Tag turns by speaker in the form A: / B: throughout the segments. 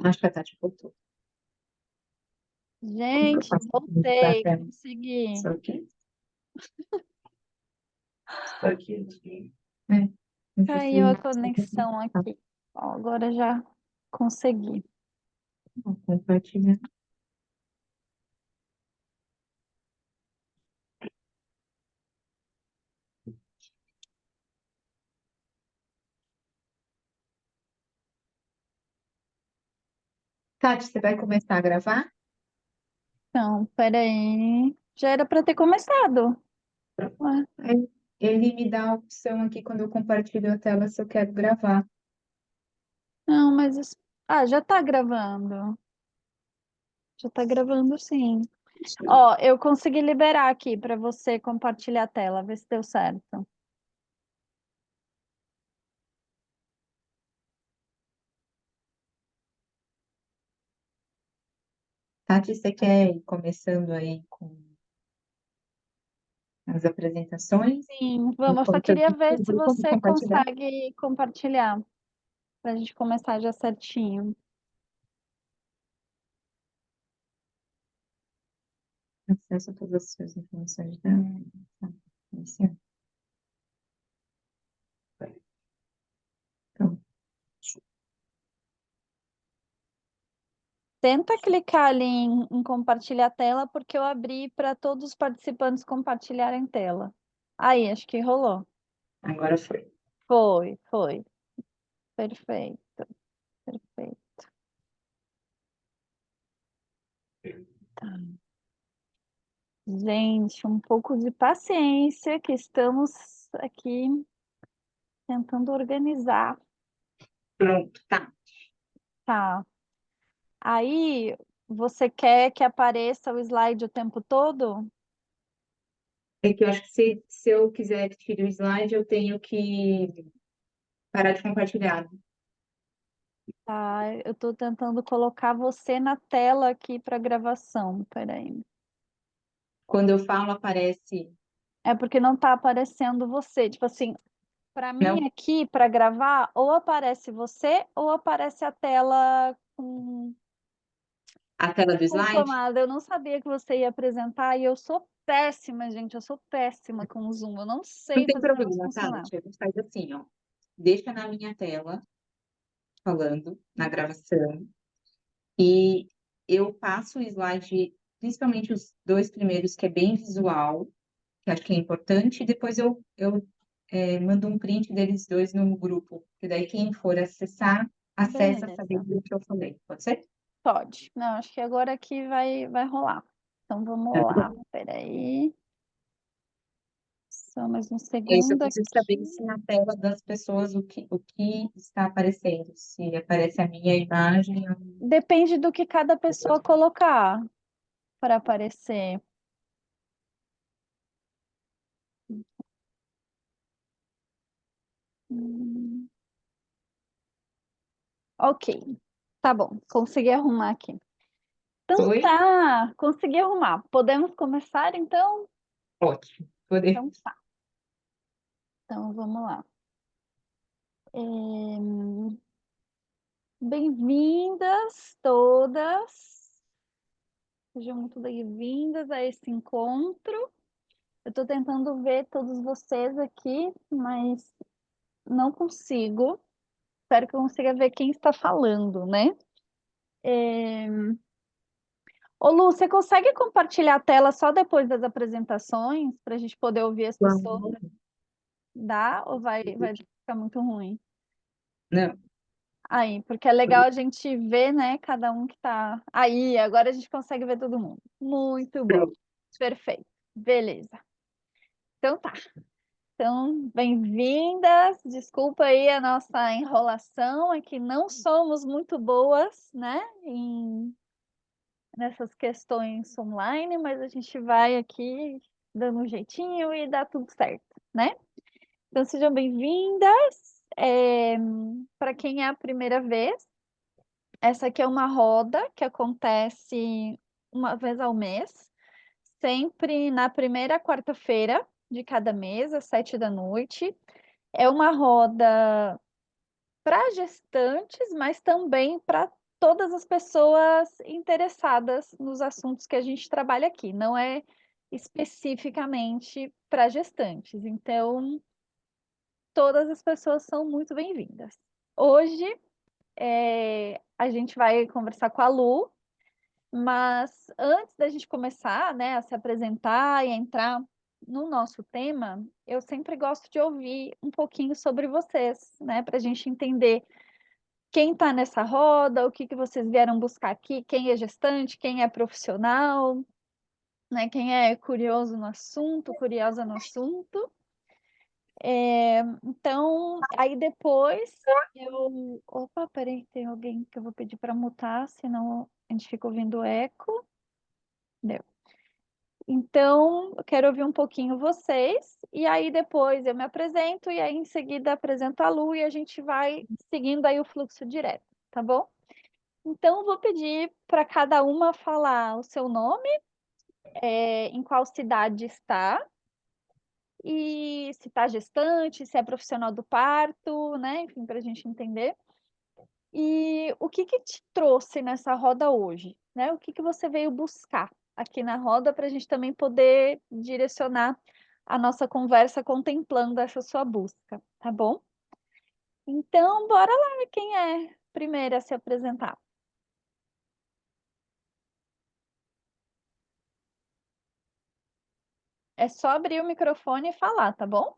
A: Acho que a Tati voltou. Como que eu
B: Gente,
A: faço pra mostrar a
B: voltei,
A: tela?
B: consegui.
A: Estou aqui. Estou aqui. É, não sei
B: Caiu a
A: se...
B: conexão
A: Tá,
B: aqui. Ó, agora já consegui.
A: vou compartilhar. Tati, você vai começar a gravar?
B: Então, peraí. Já era para ter começado. Ué,
A: Ele me dá a opção aqui quando eu compartilho a tela se eu quero gravar.
B: não, mas. Ah, já tá gravando. Já tá gravando, sim. Ó, eu consegui liberar aqui para você compartilhar a tela, ver se deu certo.
A: Tati, você quer ir começando aí com as apresentações?
B: Sim, vamos. Eu só
A: Enquanto eu
B: queria ver se
A: vou
B: você
A: compartilhar.
B: consegue compartilhar, para a gente começar já certinho.
A: Acesso a todas as suas informações da... Tá, iniciando. Então,
B: Tenta clicar ali em compartilhar a tela, porque eu abri para todos os participantes compartilharem tela. Aí, acho que rolou.
A: agora foi.
B: Foi. Perfeito, perfeito. Tá. Gente, um pouco de paciência, que estamos aqui tentando organizar.
A: Pronto, tá.
B: Tá. Aí, você quer que apareça o slide o tempo todo?
A: É que eu acho que se eu quiser que tire o slide, eu tenho que parar de compartilhar.
B: Tá, eu estou tentando colocar você na tela aqui para gravação. Peraí.
A: Quando eu falo, aparece.
B: É porque não está aparecendo você. Tipo assim, para mim
A: Não,
B: aqui, para gravar, ou aparece você, ou aparece a tela
A: a tela do
B: com
A: slide.
B: tomada. Eu não sabia que você ia apresentar e eu sou péssima, gente. Eu sou péssima com o Zoom. Eu não
A: Não
B: sei
A: tem
B: fazer o negócio
A: problema,
B: funcionar.
A: Tati. A gente faz assim, ó. Deixa na minha tela, falando, na gravação, e eu passo o slide, principalmente os dois primeiros, que é bem visual, que acho que é importante, e depois eu mando um print deles dois no grupo, que daí quem for acessar, acessa
B: Beleza,
A: sabendo do que eu falei. Pode ser?
B: pode. Não, acho que agora aqui vai rolar. Então vamos lá. Peraí. Só mais um
A: É isso, eu
B: segundo
A: preciso saber
B: aqui.
A: se na tela das pessoas o que está aparecendo, se aparece a minha imagem.
B: Depende do que cada pessoa colocar para aparecer. Hum, ok, tá bom, consegui arrumar aqui. Então
A: Foi?
B: tá, consegui arrumar. Podemos começar então?
A: Ótimo.
B: Então tá. Então vamos lá. Bem-vindas todas. Sejam muito bem-vindas a esse encontro. Eu estou tentando ver todos vocês aqui, mas não consigo. Espero que eu consiga ver quem está falando, né? Ô, Lu, você consegue compartilhar a tela só depois das apresentações, para a gente poder ouvir as pessoas?
A: Não,
B: Dá ou vai ficar muito ruim?
A: não.
B: Aí, porque é legal a gente ver, né, cada um que tá aí. Agora a gente consegue ver todo mundo. Muito bom.
A: Pronto.
B: Perfeito. Beleza. Então tá. Então, bem-vindas. Desculpa aí a nossa enrolação, é que não somos muito boas, né, nessas questões online, mas a gente vai aqui dando um jeitinho e dá tudo certo, né? Então, sejam bem-vindas. Para quem é a primeira vez, essa aqui é uma roda que acontece uma vez ao mês, sempre na primeira quarta-feira de cada mês, às 7 da noite. É uma roda para gestantes, mas também para todas as pessoas interessadas nos assuntos que a gente trabalha aqui, não é especificamente para gestantes. Então, todas as pessoas são muito bem-vindas. Hoje, a gente vai conversar com a Lu, mas antes da gente começar, né, a se apresentar e entrar no nosso tema, eu sempre gosto de ouvir um pouquinho sobre vocês, né, para a gente entender quem está nessa roda, o que que vocês vieram buscar aqui, quem é gestante, quem é profissional, né, quem é curioso no assunto, curiosa no assunto. Então, aí depois eu. Opa, peraí, tem alguém que eu vou pedir para mutar, senão a gente fica ouvindo eco. Deu. Então, eu quero ouvir um pouquinho vocês, e aí depois eu me apresento, e aí em seguida apresento a Lu, e a gente vai seguindo aí o fluxo direto, tá bom? Então, eu vou pedir para cada uma falar o seu nome, em qual cidade está, e se está gestante, se é profissional do parto, né? Enfim, para a gente entender. E o que que te trouxe nessa roda hoje, né? O que que você veio buscar aqui na roda para a gente também poder direcionar a nossa conversa contemplando essa sua busca, tá bom? Então, bora lá, quem é primeiro a se apresentar? É só abrir o microfone e falar, tá bom?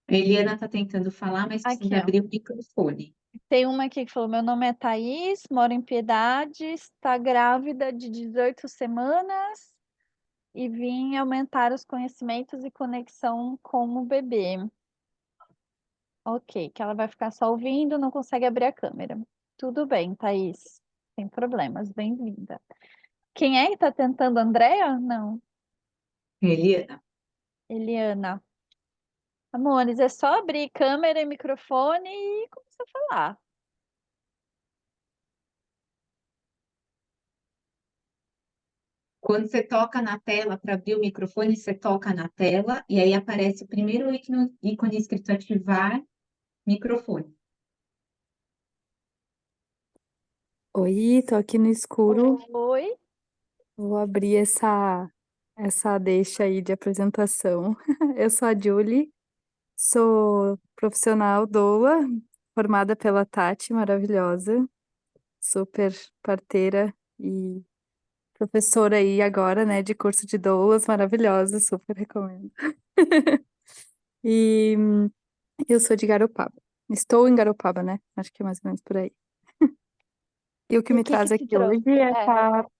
A: A Eliana está tentando falar, mas
B: Aqui,
A: precisa
B: ó.
A: abrir o microfone.
B: Tem uma aqui que falou: meu nome é Thaís, moro em Piedade, está grávida de 18 semanas e vim aumentar os conhecimentos e conexão com o bebê. Ok, que ela vai ficar só ouvindo, não consegue abrir a câmera. Tudo bem, Thaís, sem problemas, bem-vinda. Quem é que tá tentando, Andréa? Não,
A: Eliana,
B: Eliana. Amores, é só abrir câmera e microfone e começar a falar.
A: quando você toca na tela para abrir o microfone, você toca na tela e aí aparece o primeiro ícone escrito ativar microfone.
C: Oi, tô aqui no escuro.
B: Oi,
C: Vou abrir essa deixa aí de apresentação. Eu sou a Julie, sou profissional doula, formada pela Tati, maravilhosa, super parteira e professora aí agora, né, de curso de doulas, maravilhosa, super recomendo. E eu sou de Garopaba. Estou em Garopaba, né? Acho que é mais ou menos por aí. E o que
B: e o
C: me
B: que que
C: traz
B: te
C: aqui hoje
B: trouxe?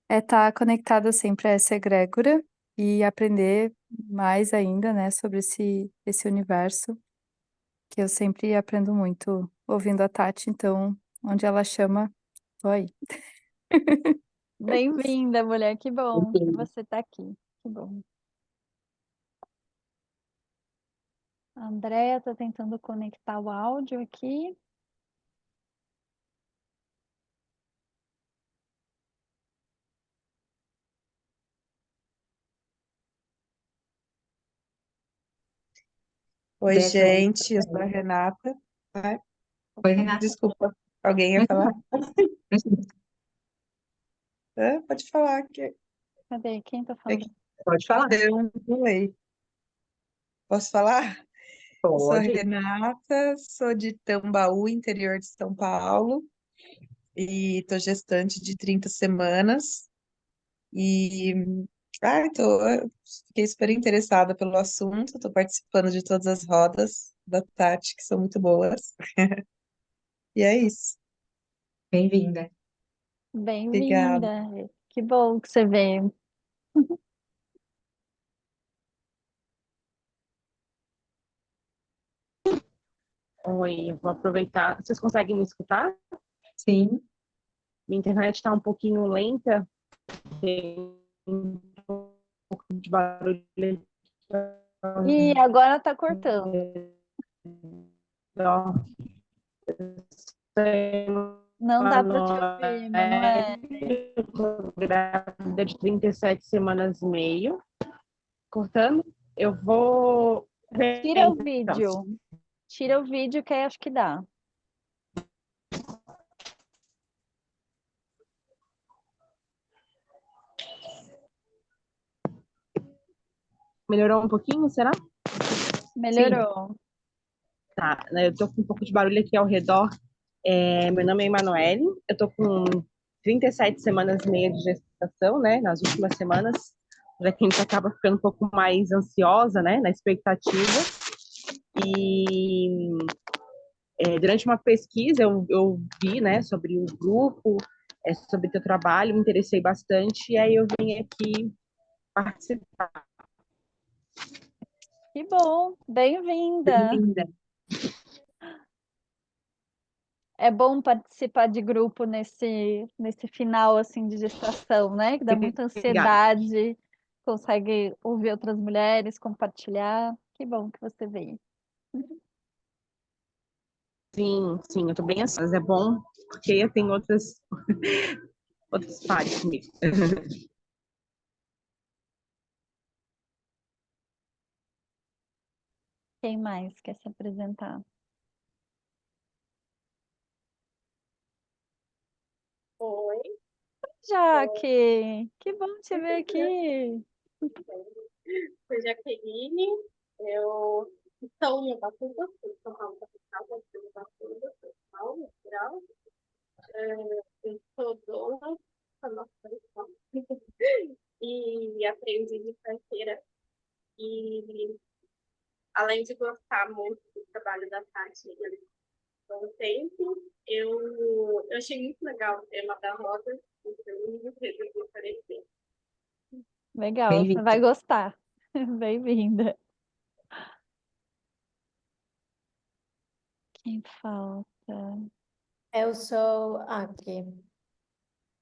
C: é estar conectada sempre a essa egrégora e aprender mais ainda, né, sobre esse universo, que eu sempre aprendo muito ouvindo a Tati, então, onde ela chama, tô aí.
B: Bem-vinda, mulher, que bom que
A: Enfim,
B: você tá aqui. Que bom. A Andréia tá tentando conectar o áudio aqui.
D: Oi,
A: Dessa...
D: gente, eu sou a Renata. Ai,
A: Oi, Renata.
D: desculpa, alguém ia falar? Pode falar, que
B: Cadê? Quem tá
D: é
B: falando?
D: que
A: Pode falar.
D: eu não falei. Posso falar? Eu sou a
A: Pode.
D: Renata, sou de Tambaú, interior de São Paulo, e tô gestante de 30 semanas. E eu fiquei super interessada pelo assunto, estou participando de todas as rodas da Tati, que são muito boas. E é isso.
A: Bem-vinda.
D: Obrigada.
B: Bem-vinda. Que bom que você veio.
E: Oi, eu vou aproveitar. Vocês conseguem me escutar?
A: Sim,
E: Minha internet está um pouquinho lenta, tem um pouco de barulho.
B: E agora tá cortando. Não dá para te ouvir, Manoel.
E: tô grávida de 37 semanas e meio. Cortando, eu vou ver
B: Tira o
E: então.
B: vídeo. Tira o vídeo que aí acho que dá.
E: Melhorou um pouquinho, será?
B: Melhorou.
E: Tá, eu tô com um pouco de barulho aqui ao redor. Meu nome é Emanuele, eu tô com 37 semanas e meia de gestação, né? Nas últimas semanas, já que a gente acaba ficando um pouco mais ansiosa, né? Na expectativa. E durante uma pesquisa eu vi, né, sobre o grupo, sobre teu trabalho, me interessei bastante, e aí eu vim aqui participar.
B: Que bom. Bem-vinda.
A: Bem-vinda.
B: É bom participar de grupo nesse final assim de gestação, né? Que dá muita
E: Obrigada.
B: ansiedade, consegue ouvir outras mulheres, compartilhar. Que bom que você veio.
E: Sim, eu tô bem ansiosa. É bom porque eu tenho outros pares comigo.
B: Quem mais quer se apresentar?
F: Oi,
B: Jaque, que bom te ver aqui.
F: sou Jaqueline, eu estou em Ubatuba, São Paulo capital, estou em Ubatuba, São Paulo, natural. Eu sou dona da nossa escola e aprendiz de carteira. E além de gostar muito do trabalho da Tati há um tempo, eu achei muito legal o tema da roda, então eu resolvi aparecer.
B: Legal, você
A: Bem-vinda.
B: vai gostar. Bem-vinda. Quem falta?
G: Eu sou aqui.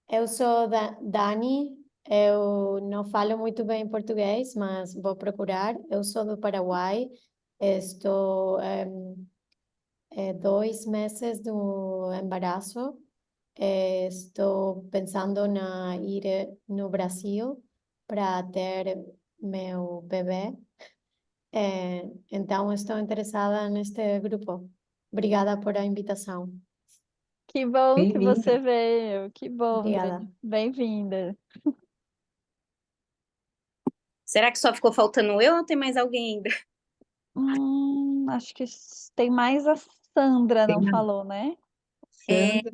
G: Eu sou Dani. Eu não falo muito bem português, mas vou procurar. Eu sou do Paraguai. Estou 2 meses do embaraço. Estou pensando na ir no Brasil para ter meu bebê. Então estou interessada neste grupo. Obrigada por a invitação.
B: Que bom que
A: Bem-vinda.
B: você veio. Que bom,
G: Obrigada.
B: Dani. Bem-vinda.
H: Será que só ficou faltando eu ou tem mais alguém ainda?
B: Acho que tem mais a Sandra, não
A: Tem a
B: falou, né?
A: Sandra,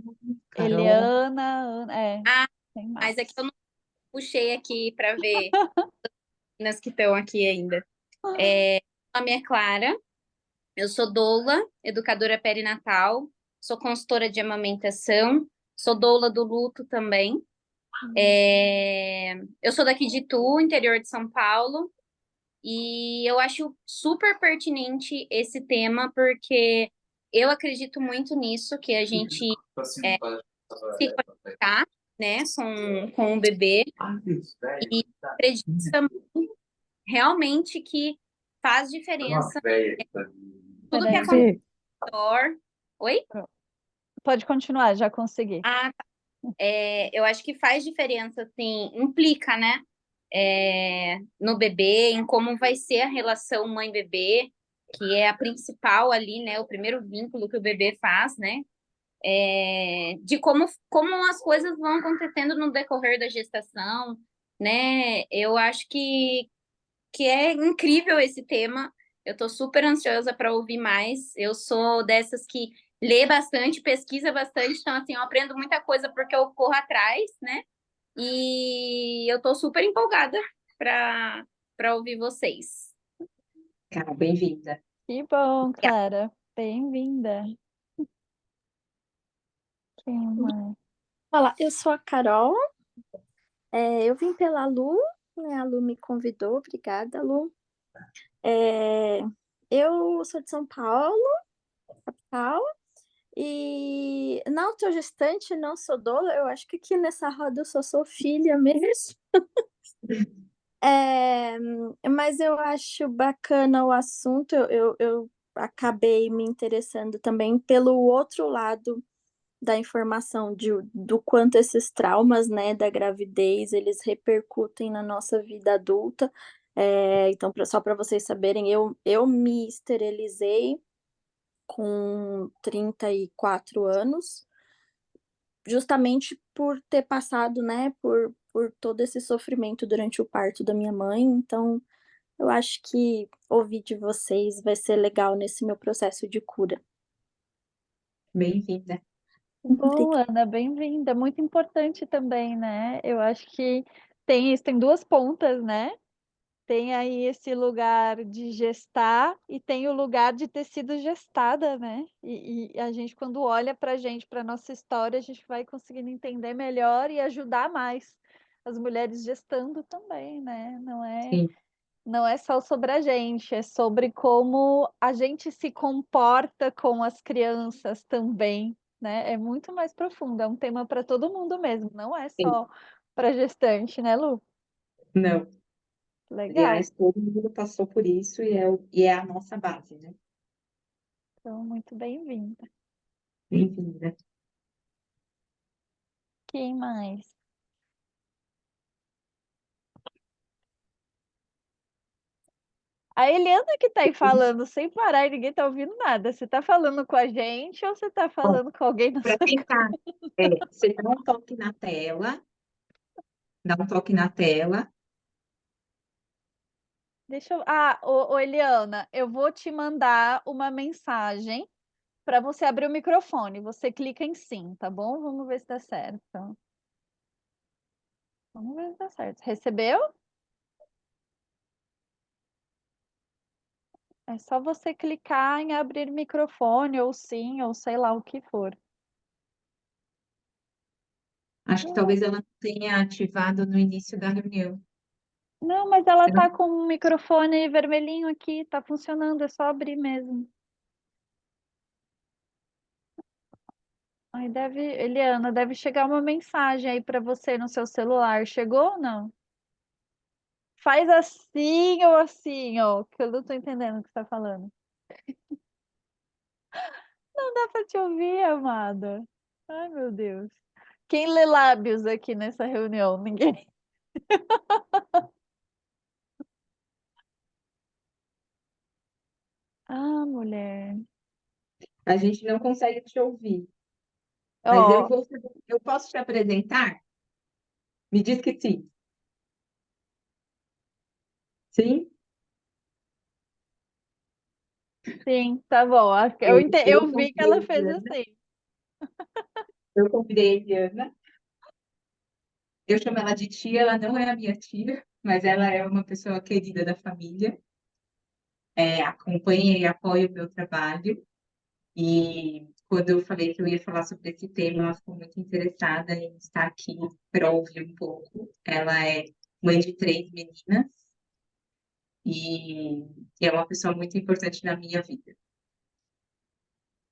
A: Carol.
B: Eliana,
H: Ah,
B: tem mais.
H: mas é que eu não puxei aqui para ver as que estão aqui ainda. Meu nome é Clara, eu sou doula, educadora perinatal, sou consultora de amamentação, sou doula do luto também. Eu sou daqui de Itu, interior de São Paulo, e eu acho super pertinente esse tema, porque eu acredito muito nisso, que a gente se conectar, né, com o bebê, e acredito também realmente que faz diferença tudo que
B: Peraí,
H: acontece ao redor. Oi?
B: pode continuar, já consegui.
H: Ah, tá. Eu acho que faz diferença, assim, implica, né, no bebê, em como vai ser a relação mãe-bebê, que é a principal ali, né, o primeiro vínculo que o bebê faz, né, de como as coisas vão acontecendo no decorrer da gestação, né, eu acho que é incrível esse tema. Eu estou super ansiosa para ouvir mais. Eu sou dessas que lê bastante, pesquisa bastante, então assim, eu aprendo muita coisa porque eu corro atrás, né? E eu estou super empolgada para ouvir vocês.
A: Carol, bem-vinda.
B: Que bom, Clara. Bem-vinda. Quem mais?
I: Olá, eu sou a Carol. Eu vim pela Lu, né? A Lu me convidou, obrigada, Lu. Eu sou de São Paulo, capital, e não sou gestante, não sou doula, eu acho que aqui nessa roda eu sou filha mesmo. Mas eu acho bacana o assunto, eu acabei me interessando também pelo outro lado da informação do quanto esses traumas, né, da gravidez, eles repercutem na nossa vida adulta. Então, só para vocês saberem, eu me esterilizei com 34 anos, justamente por ter passado, né, por todo esse sofrimento durante o parto da minha mãe. Então, eu acho que ouvir de vocês vai ser legal nesse meu processo de cura.
A: Bem-vinda.
B: Bom, Ana, bem-vinda. Muito importante também, né? Eu acho que tem isso, tem duas pontas, né? Tem aí esse lugar de gestar e tem o lugar de ter sido gestada, né? E a gente, quando olha para a gente, para nossa história, a gente vai conseguindo entender melhor e ajudar mais as mulheres gestando também, né?
A: Sim.
B: Não é só sobre a gente, é sobre como a gente se comporta com as crianças também, né? É muito mais profundo, é um tema para todo mundo mesmo, não é
A: Sim.
B: só para gestante, né, Lu?
A: Não.
B: Legal.
A: Aliás, todo mundo passou por isso e é a nossa base, né?
B: Então, muito bem-vinda.
A: Bem-vinda.
B: Quem mais? A Eliana que tá aí falando sem parar e ninguém tá ouvindo nada. Você tá falando com a gente ou você tá falando com alguém na
A: Para
B: sua
A: tentar, você dá um toque na tela, dá um toque na tela.
B: Deixa eu. Ô, Eliana, eu vou te mandar uma mensagem para você abrir o microfone. Você clica em sim, tá bom? Vamos ver se dá certo. Vamos ver se dá certo. Recebeu? É só você clicar em abrir microfone, ou sim, ou sei lá o que for.
A: Acho que talvez ela não tenha ativado no início da reunião.
B: Não, mas ela
A: Você não-
B: tá com o microfone vermelhinho aqui, tá funcionando, é só abrir mesmo. Aí Eliana, deve chegar uma mensagem aí para você no seu celular. Chegou ou não? Faz assim, ó, que eu não tô entendendo o que você tá falando. Não dá para te ouvir, amada. Ai, meu Deus. Quem lê lábios aqui nessa reunião? Ninguém. Ah, mulher.
A: A gente não consegue te ouvir. Mas
B: Ó,
A: eu posso te apresentar? Me diz que sim. Sim?
B: sim, tá bom. Eu vi que ela fez assim.
A: Eu convidei a Eliana. Eu chamo ela de tia, ela não é a minha tia, mas ela é uma pessoa querida da família. Acompanha e apoia o meu trabalho. E quando eu falei que eu ia falar sobre esse tema, ela ficou muito interessada em estar aqui para ouvir um pouco. Ela é mãe de 3 meninas e é uma pessoa muito importante na minha vida.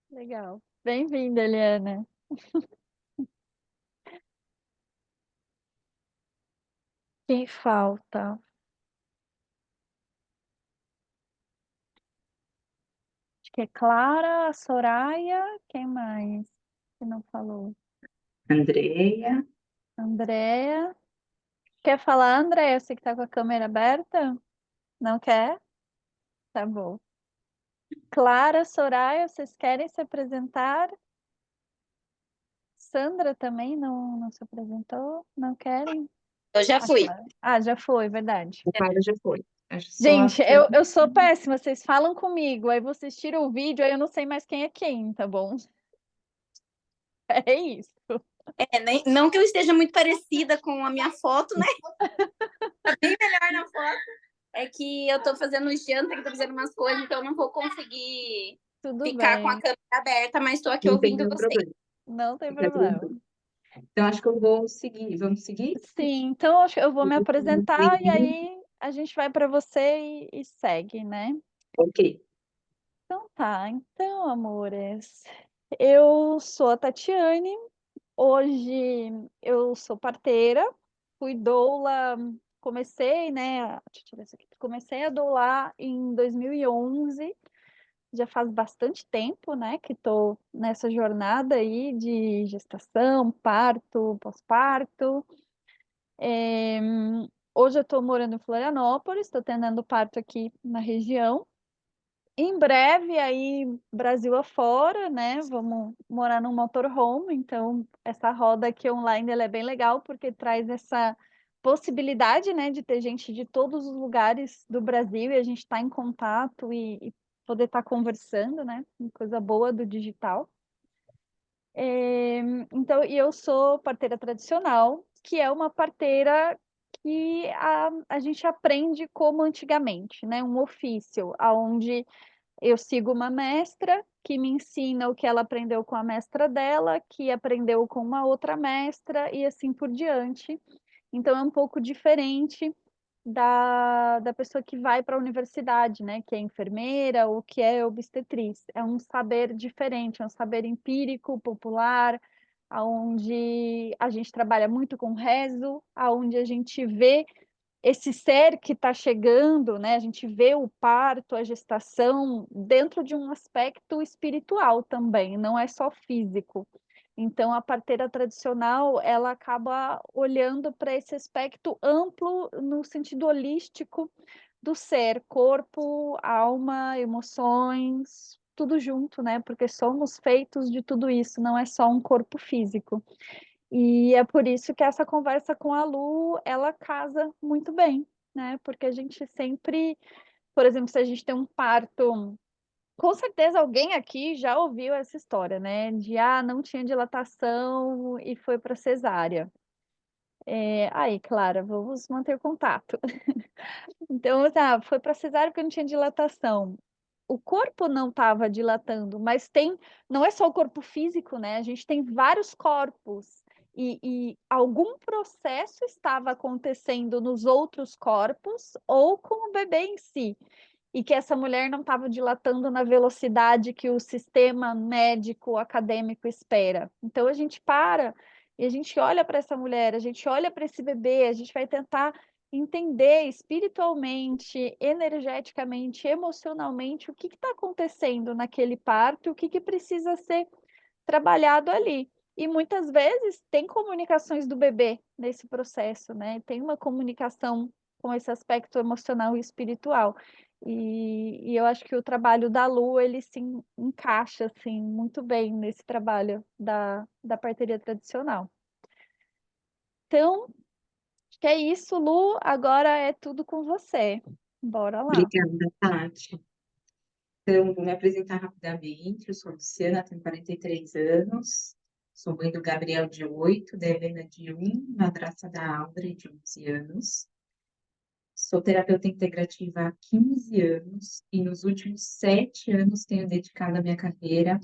B: Legal. Bem-vinda, Eliana. Quem falta? Acho que é Clara, a Soraya, quem mais que não falou?
A: Andreia,
B: Andréia. Quer falar, Andréia? Você que tá com a câmera aberta? Não quer? Tá bom. Clara, Soraya, vocês querem se apresentar? Sandra também não se apresentou? Não querem?
H: Eu já fui.
B: Já foi, verdade.
A: o Paulo já foi. Acho só
B: Gente,
A: a-
B: eu sou péssima, vocês falam comigo, aí vocês tiram o vídeo, aí eu não sei mais quem é quem, tá bom? É isso.
H: Não que eu esteja muito parecida com a minha foto, né? Tá bem melhor na foto. É que eu tô fazendo janta, que tô fazendo umas coisas, então eu não vou conseguir
B: Tudo
H: ficar com a
B: bem,
H: câmera aberta, mas tô aqui
A: Não tem
H: ouvindo
A: nenhum
H: vocês.
A: problema.
B: não tem
A: Fica
B: problema.
A: tranquilo. Então, acho que eu vou seguir. Vamos seguir?
B: Sim, então acho que eu vou me apresentar e
A: Bem-vindo.
B: aí a gente vai para você e segue, né?
A: Ok.
B: Então tá, então, amores, eu sou a Tatiane, hoje eu sou parteira, fui doula, comecei, né, deixa eu tirar isso aqui, comecei a doular em 2011, já faz bastante tempo, né, que estou nessa jornada aí de gestação, parto, pós-parto. Hoje eu estou morando em Florianópolis, estou tendo parto aqui na região. Em breve, aí, Brasil afora, né? Vamos morar num motorhome, então essa roda aqui online ela é bem legal, porque traz essa possibilidade, né, de ter gente de todos os lugares do Brasil e a gente estar em contato e poder estar conversando, né? Uma coisa boa do digital. Então, e eu sou parteira tradicional, que é uma parteira que a gente aprende como antigamente, né? Um ofício, onde eu sigo uma mestra que me ensina o que ela aprendeu com a mestra dela, que aprendeu com uma outra mestra e assim por diante. Então é um pouco diferente da pessoa que vai para a universidade, né, que é enfermeira ou que é obstetriz. É um saber diferente, é um saber empírico, popular, onde a gente trabalha muito com rezo, aonde a gente vê esse ser que está chegando, né? A gente vê o parto, a gestação dentro de um aspecto espiritual também, não é só físico. Então, a parteira tradicional, ela acaba olhando para esse aspecto amplo no sentido holístico do ser, corpo, alma, emoções, tudo junto, né? Porque somos feitos de tudo isso, não é só um corpo físico. E é por isso que essa conversa com a Lu, ela casa muito bem, né? Porque a gente sempre, por exemplo, se a gente tem um parto, com certeza alguém aqui já ouviu essa história, né? De não tinha dilatação e foi para cesárea. Aí, Clara, vamos manter contato. Então, foi para cesárea porque não tinha dilatação. O corpo não estava dilatando, mas não é só o corpo físico, né? A gente tem vários corpos e algum processo estava acontecendo nos outros corpos ou com o bebê em si, e que essa mulher não estava dilatando na velocidade que o sistema médico acadêmico espera. Então a gente para e a gente olha para essa mulher, a gente olha para esse bebê, a gente vai tentar entender espiritualmente, energeticamente, emocionalmente o que está acontecendo naquele parto, o que precisa ser trabalhado ali. E muitas vezes tem comunicações do bebê nesse processo, né? Tem uma comunicação com esse aspecto emocional e espiritual. E eu acho que o trabalho da Lu, ele se encaixa assim, muito bem nesse trabalho da parteria tradicional. Então, acho que é isso, Lu. Agora é tudo com você. Bora lá.
A: Obrigada, Tati. Então, vou me apresentar rapidamente. Eu sou Luciana, tenho 43 anos. Sou mãe do Gabriel, de 8, da Helena, de 1, madrasta da Áudrey, de 11 anos. Sou terapeuta integrativa há 15 anos e nos últimos 7 anos tenho dedicado a minha carreira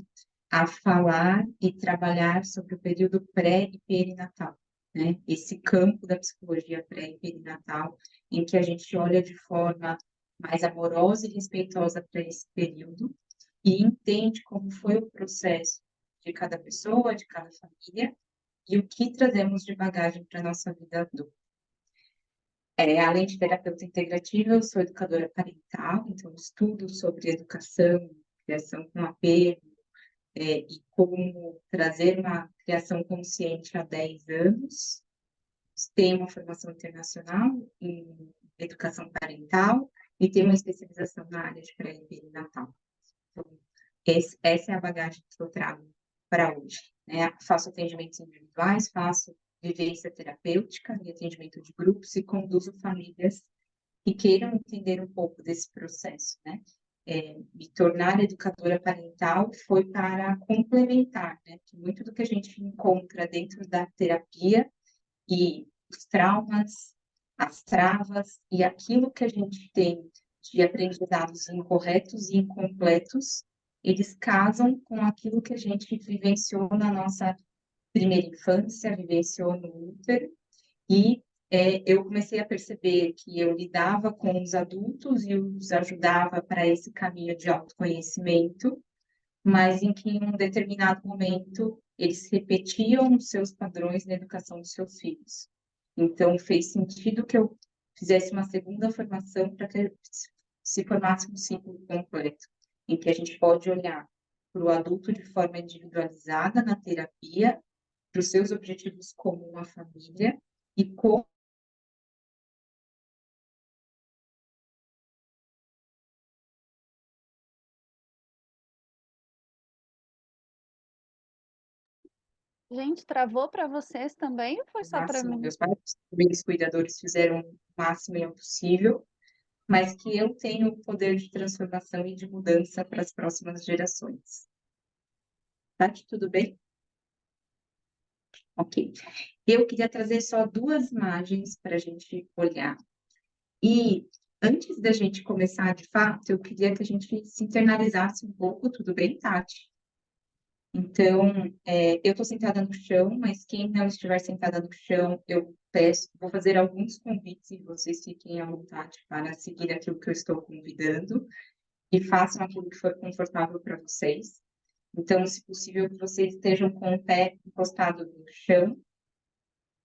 A: a falar e trabalhar sobre o período pré e perinatal, né? Esse campo da psicologia pré e perinatal, em que a gente olha de forma mais amorosa e respeitosa para esse período e entende como foi o processo de cada pessoa, de cada família e o que trazemos de bagagem para a nossa vida adulta. Além de terapeuta integrativa, eu sou educadora parental, então estudo sobre educação, criação com apego, e como trazer uma criação consciente há 10 anos. Tenho uma formação internacional em educação parental e tenho uma especialização na área de pré e perinatal. Então, essa é a bagagem que eu trago para hoje, né? Faço atendimentos individuais, faço vivência terapêutica e atendimento de grupos e conduzo famílias que queiram entender um pouco desse processo, né? Me tornar educadora parental foi para complementar, né? Que muito do que a gente encontra dentro da terapia e os traumas, as travas e aquilo que a gente tem de aprendizados incorretos e incompletos, eles casam com aquilo que a gente vivenciou na nossa primeira infância, vivenciou no útero, e eu comecei a perceber que eu lidava com os adultos e os ajudava para esse caminho de autoconhecimento, mas em que em um determinado momento eles repetiam os seus padrões na educação dos seus filhos. Então fez sentido que eu fizesse uma segunda formação para que se formasse um ciclo completo. em que a gente pode olhar para o adulto de forma individualizada na terapia, para os seus objetivos como uma família, e como
B: Gente, travou para vocês também ou foi
A: o
B: só para
A: máximo,
B: mim?
A: meus pais, também os cuidadores fizeram o máximo e o possível, mas que eu tenho o poder de transformação e de mudança para as próximas gerações. Tati, tudo bem? Ok. Eu queria trazer só 2 imagens para a gente olhar. E antes da gente começar, de fato, eu queria que a gente se internalizasse um pouco, tudo bem, Tati? Então, eu estou sentada no chão, mas quem não estiver sentada no chão, eu peço, vou fazer alguns convites e vocês fiquem à vontade para seguir aquilo que eu estou convidando e façam aquilo que for confortável para vocês. Então, se possível, que vocês estejam com o pé encostado no chão,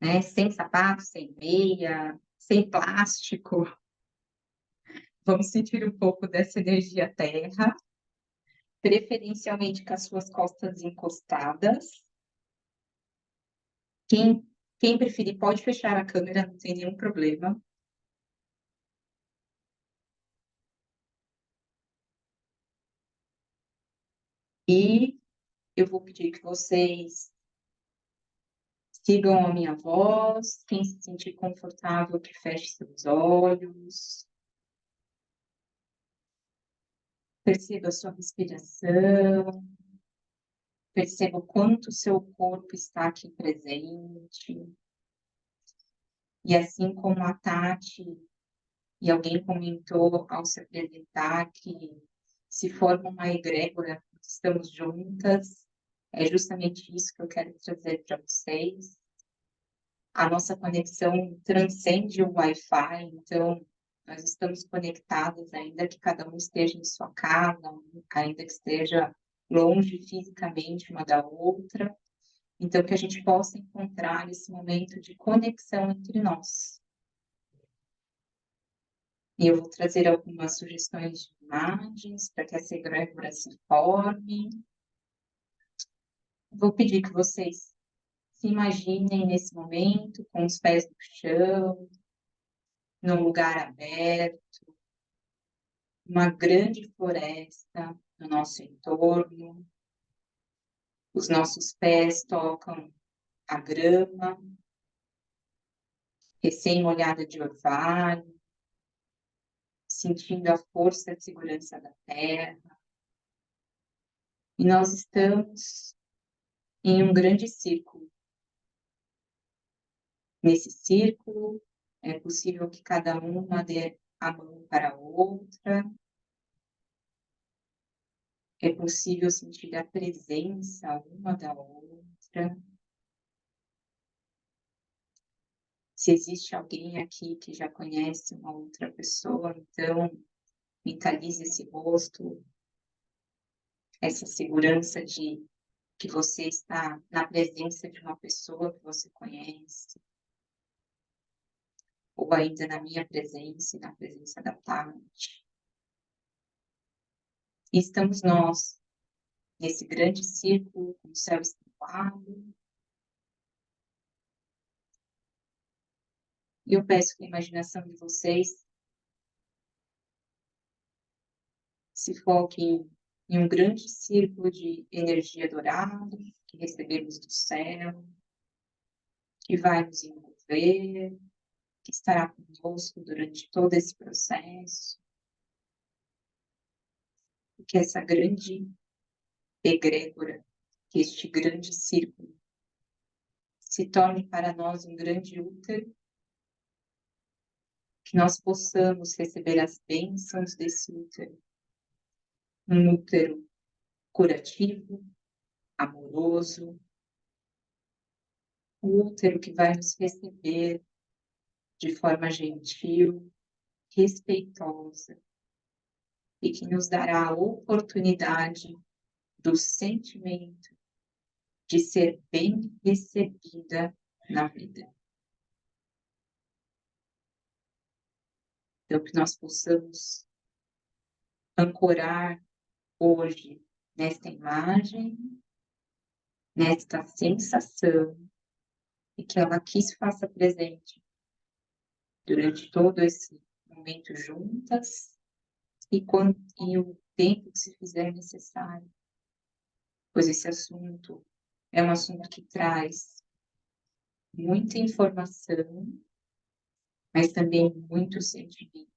A: né? Sem sapato, sem meia, sem plástico. Vamos sentir um pouco dessa energia terra, preferencialmente com as suas costas encostadas. Quem preferir pode fechar a câmera, não tem nenhum problema. E eu vou pedir que vocês sigam a minha voz. Quem se sentir confortável, que feche seus olhos. Perceba a sua respiração. Perceba o quanto o seu corpo está aqui presente. E assim como a Tati e alguém comentou ao se apresentar que se forma uma egrégora, estamos juntas, é justamente isso que eu quero trazer para vocês. A nossa conexão transcende o Wi-Fi, então nós estamos conectados, ainda que cada um esteja em sua casa, ainda que esteja longe fisicamente uma da outra. Então, que a gente possa encontrar esse momento de conexão entre nós. E eu vou trazer algumas sugestões de imagens para que essa egrégora se forme. Vou pedir que vocês se imaginem nesse momento com os pés no chão, num lugar aberto, uma grande floresta no nosso entorno. Os nossos pés tocam a grama, recém-molhada de orvalho, sentindo a força e segurança da terra. E nós estamos em um grande círculo. Nesse círculo, é possível que cada uma dê a mão para a outra. É possível sentir a presença uma da outra. Se existe alguém aqui que já conhece uma outra pessoa, então mentalize esse rosto, essa segurança de que você está na presença de uma pessoa que você conhece, ou ainda na minha presença e na presença da Tati. E estamos nós, nesse grande círculo, com o céu estrelado. E eu peço que a imaginação de vocês se foque em um grande círculo de energia dourada que recebemos do céu, que vai nos envolver, que estará conosco durante todo esse processo. E que essa grande egrégora, que este grande círculo, se torne para nós um grande útero, que nós possamos receber as bênçãos desse útero. Um útero curativo, amoroso, um útero que vai nos receber de forma gentil, respeitosa, e que nos dará a oportunidade do sentimento de ser bem recebida na vida. Então, que nós possamos ancorar hoje, nesta imagem, nesta sensação, e que ela aqui se faça presente durante todo esse momento juntas, e o tempo que se fizer necessário, pois esse assunto é um assunto que traz muita informação, mas também muito sentimento.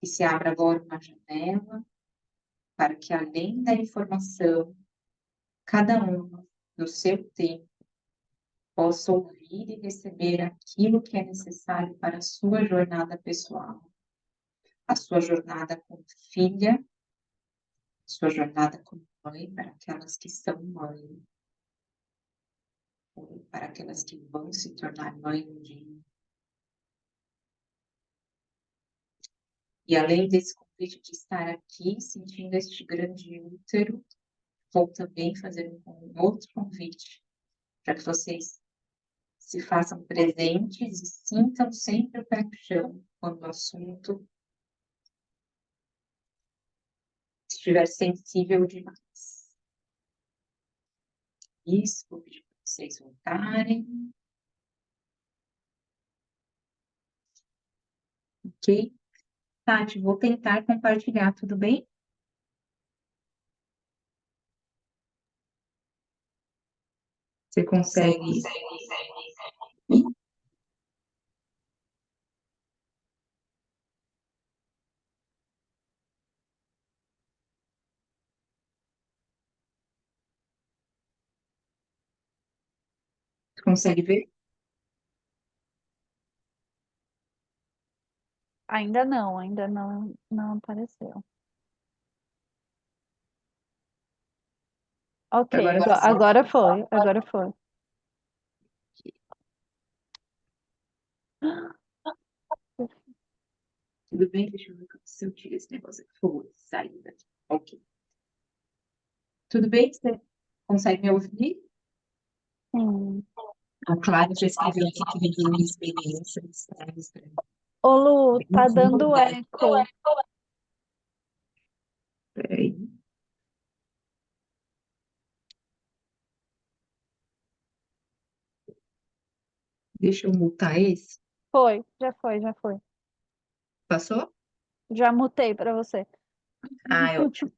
A: Que se abra agora uma janela para que, além da informação, cada uma, no seu tempo, possa ouvir e receber aquilo que é necessário para a sua jornada pessoal, a sua jornada como filha, a sua jornada como mãe, para aquelas que são mãe, ou para aquelas que vão se tornar mãe um dia. E além desse convite de estar aqui, sentindo este grande útero, vou também fazer um outro convite, para que vocês se façam presentes e sintam sempre o pé no chão quando o assunto estiver sensível demais. Isso, vou pedir para vocês voltarem. Ok? Tati, vou tentar compartilhar, tudo bem? Você consegue? Consegue ver?
B: Ainda não apareceu. Ok,
A: Agora
B: agora foi, agora foi.
A: Tudo bem? Deixa eu ver se eu tiro esse negócio aqui. Foi, saiu daqui. Ok. Tudo bem? Você consegue me ouvir?
B: Sim.
A: A Clara já escreveu aqui que viveu uma experiência estranha.
B: Ô, Lu, tá dando eco.
A: Peraí. Deixa eu mutar esse.
B: Foi, já foi, já foi.
A: Passou?
B: Já mutei para você.
A: Ah, é ótimo.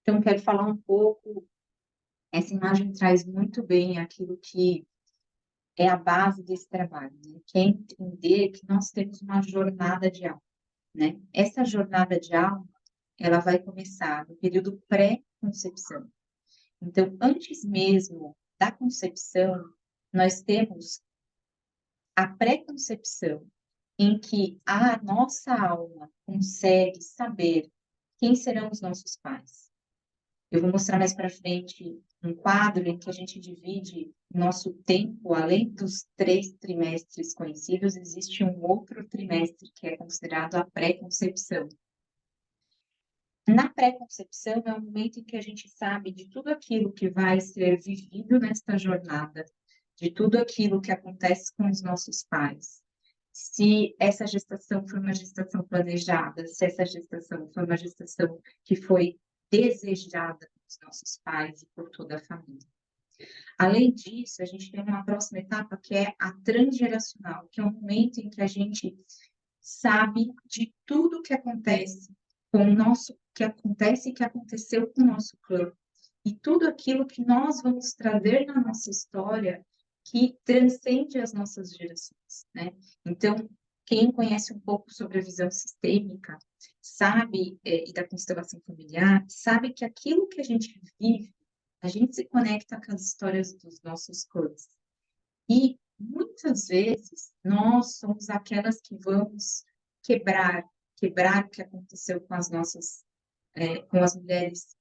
A: Então, quero falar um pouco. Essa imagem traz muito bem aquilo que é a base desse trabalho, né? Que é entender que nós temos uma jornada de alma, né? Essa jornada de alma, ela vai começar no período pré-concepção. Então, antes mesmo da concepção, nós temos a pré-concepção, em que a nossa alma consegue saber quem serão os nossos pais. Eu vou mostrar mais para frente um quadro em que a gente divide nosso tempo, além dos 3 trimestres conhecidos, existe um outro trimestre que é considerado a pré-concepção. Na pré-concepção é o momento em que a gente sabe de tudo aquilo que vai ser vivido nesta jornada, de tudo aquilo que acontece com os nossos pais. Se essa gestação foi uma gestação planejada, se essa gestação foi uma gestação que foi desejada pelos nossos pais e por toda a família. Além disso, a gente tem uma próxima etapa que é a transgeracional, que é o momento em que a gente sabe de tudo que acontece com o nosso, que acontece e que aconteceu com o nosso clã. E tudo aquilo que nós vamos trazer na nossa história que transcende as nossas gerações, né? Então, quem conhece um pouco sobre a visão sistêmica, sabe, e da constelação familiar, sabe que aquilo que a gente vive, a gente se conecta com as histórias dos nossos clãs. E muitas vezes nós somos aquelas que vamos quebrar o que aconteceu com as nossas, com as mulheres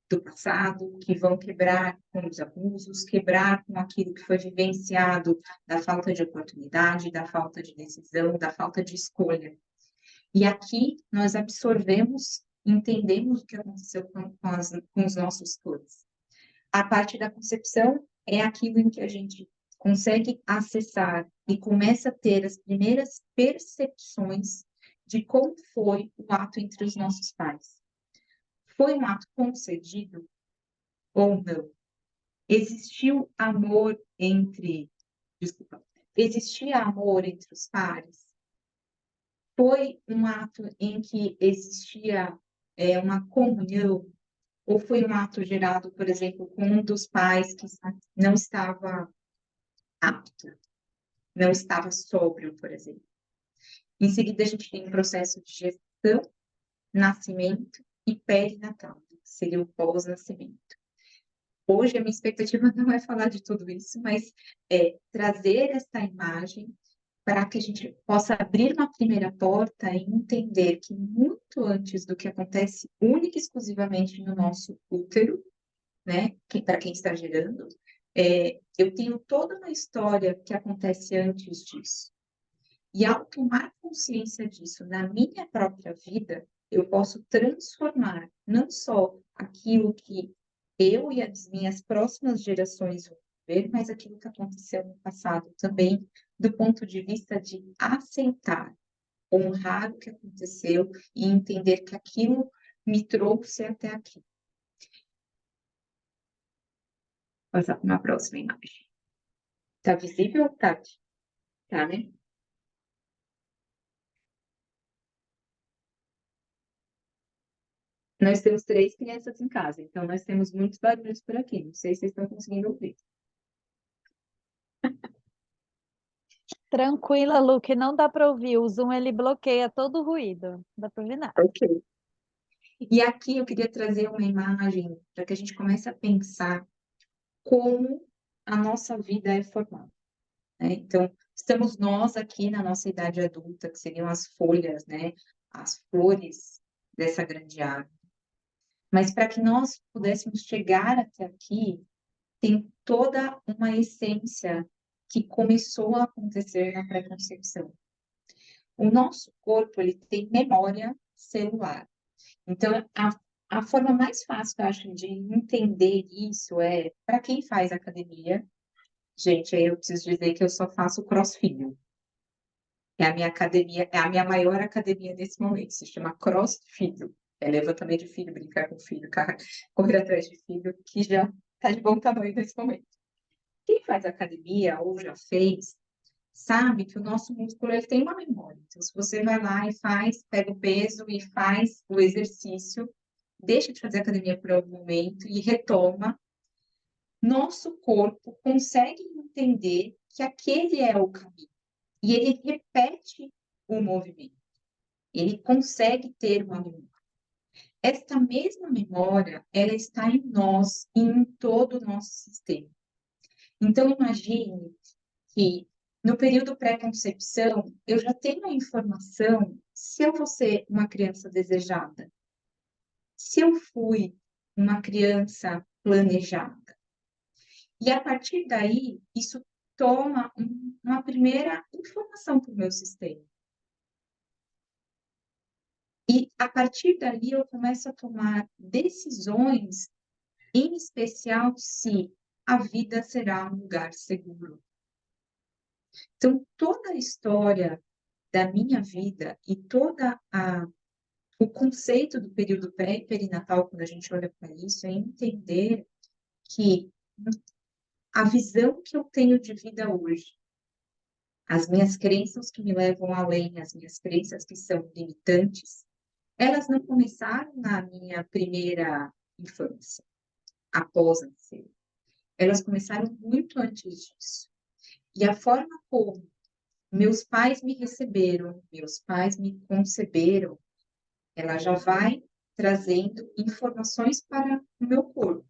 A: do passado, que vão quebrar com os abusos, quebrar com aquilo que foi vivenciado da falta de oportunidade, da falta de decisão, da falta de escolha. E aqui nós absorvemos, entendemos o que aconteceu com os nossos clãs. A parte da concepção é aquilo em que a gente consegue acessar e começa a ter as primeiras percepções de como foi o ato entre os nossos pais. Foi um ato concedido ou não? Existiu amor existia amor entre os pares? Foi um ato em que existia uma comunhão? Ou foi um ato gerado, por exemplo, com um dos pais que não estava apto, não estava sóbrio, por exemplo? Em seguida, a gente tem o processo de gestação, nascimento e perinatal, que seria o pós-nascimento. Hoje, a minha expectativa não é falar de tudo isso, mas é trazer essa imagem para que a gente possa abrir uma primeira porta e entender que muito antes do que acontece única e exclusivamente no nosso útero, né, para quem está gerando, eu tenho toda uma história que acontece antes disso. E ao tomar consciência disso na minha própria vida, eu posso transformar não só aquilo que eu e as minhas próximas gerações vão ver, mas aquilo que aconteceu no passado também, do ponto de vista de aceitar, honrar o que aconteceu e entender que aquilo me trouxe até aqui. Vou passar para uma próxima imagem. Tá visível, Tati? Tá, né? Nós temos 3 crianças em casa, então nós temos muitos barulhos por aqui. Não sei se vocês estão conseguindo ouvir.
B: Tranquila, Lu, que não dá para ouvir. O Zoom ele bloqueia todo o ruído. Não dá para ouvir nada.
A: Ok. E aqui eu queria trazer uma imagem para que a gente comece a pensar como a nossa vida é formada, né? Então, estamos nós aqui na nossa idade adulta, que seriam as folhas, né? As flores dessa grande árvore. Mas para que nós pudéssemos chegar até aqui, tem toda uma essência que começou a acontecer na pré-concepção. O nosso corpo, ele tem memória celular. Então, a forma mais fácil, eu acho, de entender isso é, para quem faz academia, gente, aí eu preciso dizer que eu só faço CrossFit. É a minha academia, é a minha maior academia nesse momento, se chama CrossFit. É levantamento de filho, brincar com filho, correr atrás de filho, que já está de bom tamanho nesse momento. Quem faz academia ou já fez, sabe que o nosso músculo ele tem uma memória. Então, se você vai lá e faz, pega o peso e faz o exercício, deixa de fazer academia por algum momento e retoma, nosso corpo consegue entender que aquele é o caminho. E ele repete o movimento. Ele consegue ter uma memória. Esta mesma memória, ela está em nós e em todo o nosso sistema. Então, imagine que no período pré-concepção, eu já tenho a informação se eu vou ser uma criança desejada, se eu fui uma criança planejada. E a partir daí, isso toma uma primeira informação para o meu sistema. E a partir dali eu começo a tomar decisões, em especial se a vida será um lugar seguro. Então, toda a história da minha vida e o conceito do período pré e perinatal, quando a gente olha para isso, é entender que a visão que eu tenho de vida hoje, as minhas crenças que me levam além, as minhas crenças que são limitantes, elas não começaram na minha primeira infância, após nascer. Elas começaram muito antes disso. E a forma como meus pais me receberam, meus pais me conceberam, ela já vai trazendo informações para o meu corpo.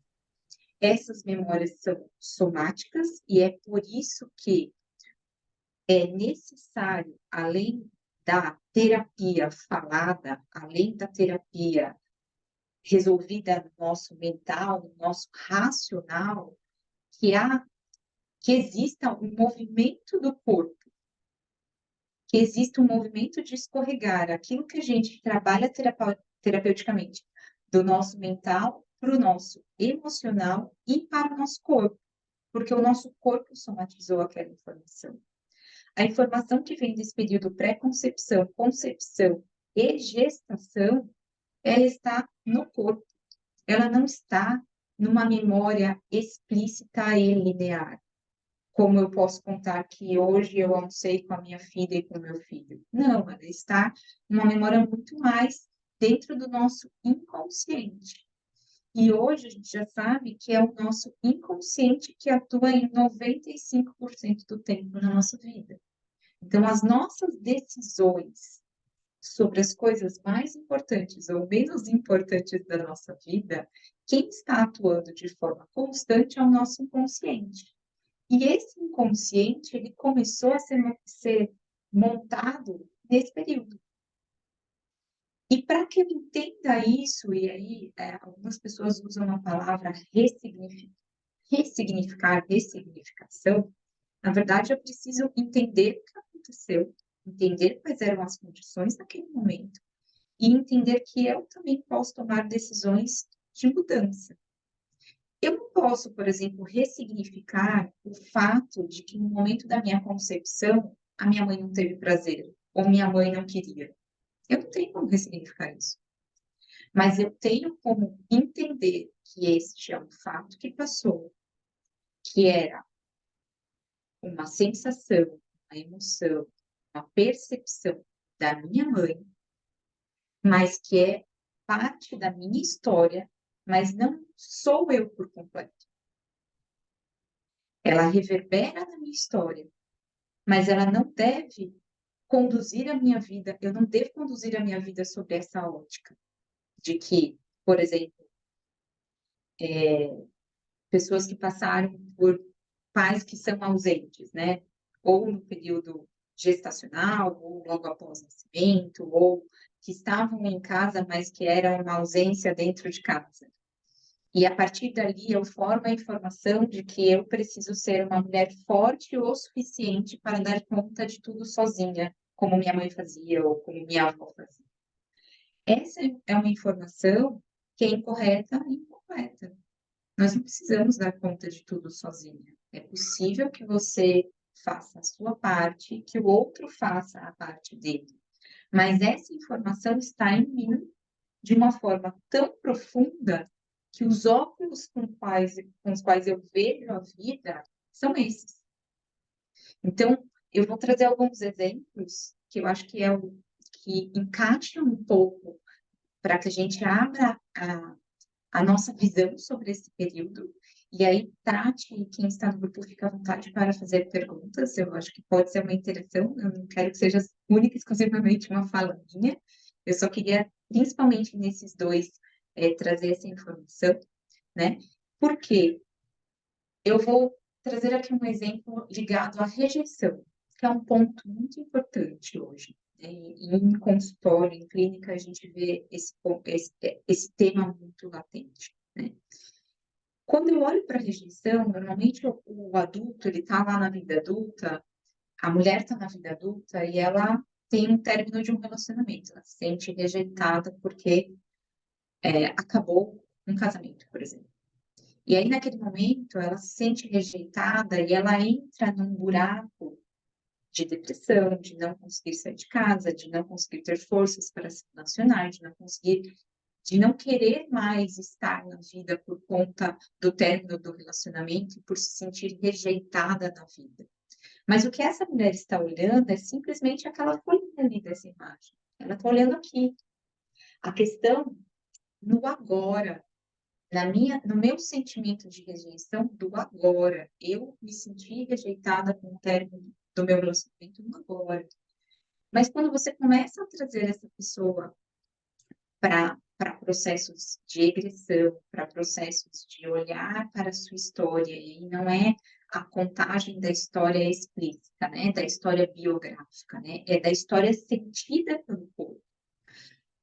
A: Essas memórias são somáticas e é por isso que é necessário, além da terapia falada, além da terapia resolvida no nosso mental, no nosso racional, que exista um movimento do corpo, que exista um movimento de escorregar aquilo que a gente trabalha terapeuticamente, do nosso mental para o nosso emocional e para o nosso corpo. porque o nosso corpo somatizou aquela informação. A informação que vem desse período pré-concepção, concepção e gestação, ela está no corpo. Ela não está numa memória explícita e linear, como eu posso contar que hoje eu almocei com a minha filha e com o meu filho. Não, ela está numa memória muito mais dentro do nosso inconsciente. E hoje a gente já sabe que é o nosso inconsciente que atua em 95% do tempo na nossa vida. Então, as nossas decisões sobre as coisas mais importantes ou menos importantes da nossa vida, quem está atuando de forma constante é o nosso inconsciente. E esse inconsciente, ele começou a ser montado nesse período. E para que eu entenda isso, e aí algumas pessoas usam a palavra ressignificar, ressignificação, na verdade eu preciso entender o que aconteceu, entender quais eram as condições naquele momento, e entender que eu também posso tomar decisões de mudança. Eu não posso, por exemplo, ressignificar o fato de que no momento da minha concepção, a minha mãe não teve prazer, ou minha mãe não queria. Eu não tenho como ressignificar isso. Mas eu tenho como entender que este é um fato que passou, que era uma sensação, uma emoção, uma percepção da minha mãe, mas que é parte da minha história, mas não sou eu por completo. Ela reverbera na minha história, mas ela não deve conduzir a minha vida, eu não devo conduzir a minha vida sobre essa ótica de que, por exemplo, pessoas que passaram por pais que são ausentes, né? Ou no período gestacional, ou logo após o nascimento, ou que estavam em casa, mas que era uma ausência dentro de casa. E a partir dali eu formo a informação de que eu preciso ser uma mulher forte o suficiente para dar conta de tudo sozinha, como minha mãe fazia ou como minha avó fazia. Essa é uma informação que é incorreta e incompleta. Nós não precisamos dar conta de tudo sozinha. É possível que você faça a sua parte, que o outro faça a parte dele. Mas essa informação está em mim de uma forma tão profunda que os óculos com os quais eu vejo a vida são esses. Então, eu vou trazer alguns exemplos que eu acho que que encaixam um pouco para que a gente abra a nossa visão sobre esse período. E aí, Tati, quem está no grupo, fica à vontade para fazer perguntas. Eu acho que pode ser uma interação. Eu não quero que seja única e exclusivamente uma fala minha. Eu só queria, principalmente nesses dois, trazer essa informação, né? Por quê? Eu vou trazer aqui um exemplo ligado à rejeição, que é um ponto muito importante hoje. Em consultório, em clínica, a gente vê esse tema muito latente, né? Quando eu olho para a rejeição, normalmente o adulto, ele está lá na vida adulta, a mulher está na vida adulta e ela tem um término de um relacionamento, ela se sente rejeitada porque acabou um casamento, por exemplo. E aí, naquele momento, ela se sente rejeitada e ela entra num buraco de depressão, de não conseguir sair de casa, de não conseguir ter forças para se relacionar, de não querer mais estar na vida por conta do término do relacionamento e por se sentir rejeitada na vida. Mas o que essa mulher está olhando é simplesmente aquela folhinha ali dessa imagem. Ela está olhando aqui. A questão no agora, no meu sentimento de rejeição do agora. Eu me senti rejeitada com o término do meu relacionamento no agora. Mas quando você começa a trazer essa pessoa para processos de regressão, para processos de olhar para a sua história, e não é a contagem da história explícita, né, da história biográfica, né, é da história sentida pelo corpo,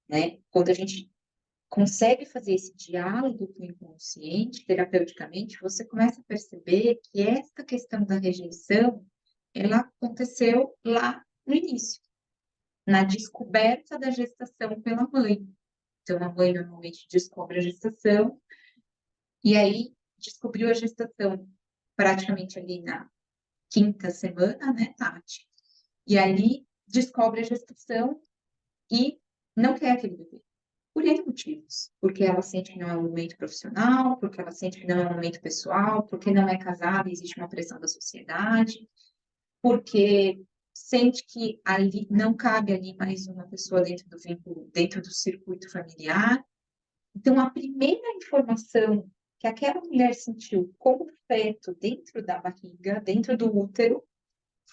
A: né, quando a gente consegue fazer esse diálogo com o inconsciente, terapeuticamente, você começa a perceber que essa questão da rejeição, ela aconteceu lá no início, na descoberta da gestação pela mãe. Então, a mãe normalmente descobre a gestação, e aí descobriu a gestação praticamente ali na quinta semana, né, Tati? E ali descobre a gestação e não quer aquele bebê. Por N motivos. Porque ela sente que não é um momento profissional, porque ela sente que não é um momento pessoal, porque não é casada e existe uma pressão da sociedade, porque sente que ali não cabe ali mais uma pessoa dentro do vínculo, dentro do circuito familiar. Então, a primeira informação que aquela mulher sentiu como feto dentro da barriga, dentro do útero,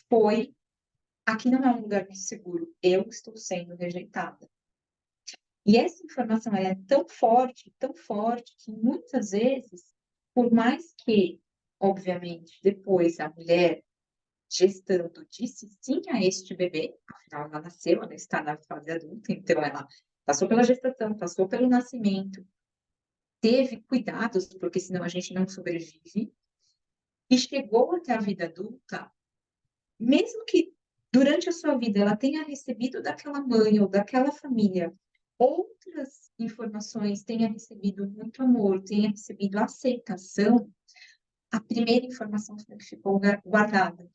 A: foi: aqui não é um lugar seguro, eu estou sendo rejeitada. E essa informação ela é tão forte, que muitas vezes, por mais que, obviamente, depois a mulher gestando disse sim a este bebê, afinal ela nasceu, ela está na fase adulta, então ela passou pela gestação, passou pelo nascimento, teve cuidados, porque senão a gente não sobrevive, e chegou até a vida adulta, mesmo que durante a sua vida ela tenha recebido daquela mãe ou daquela família outras informações, tenha recebido muito amor, tenha recebido aceitação, a primeira informação foi que ficou guardada.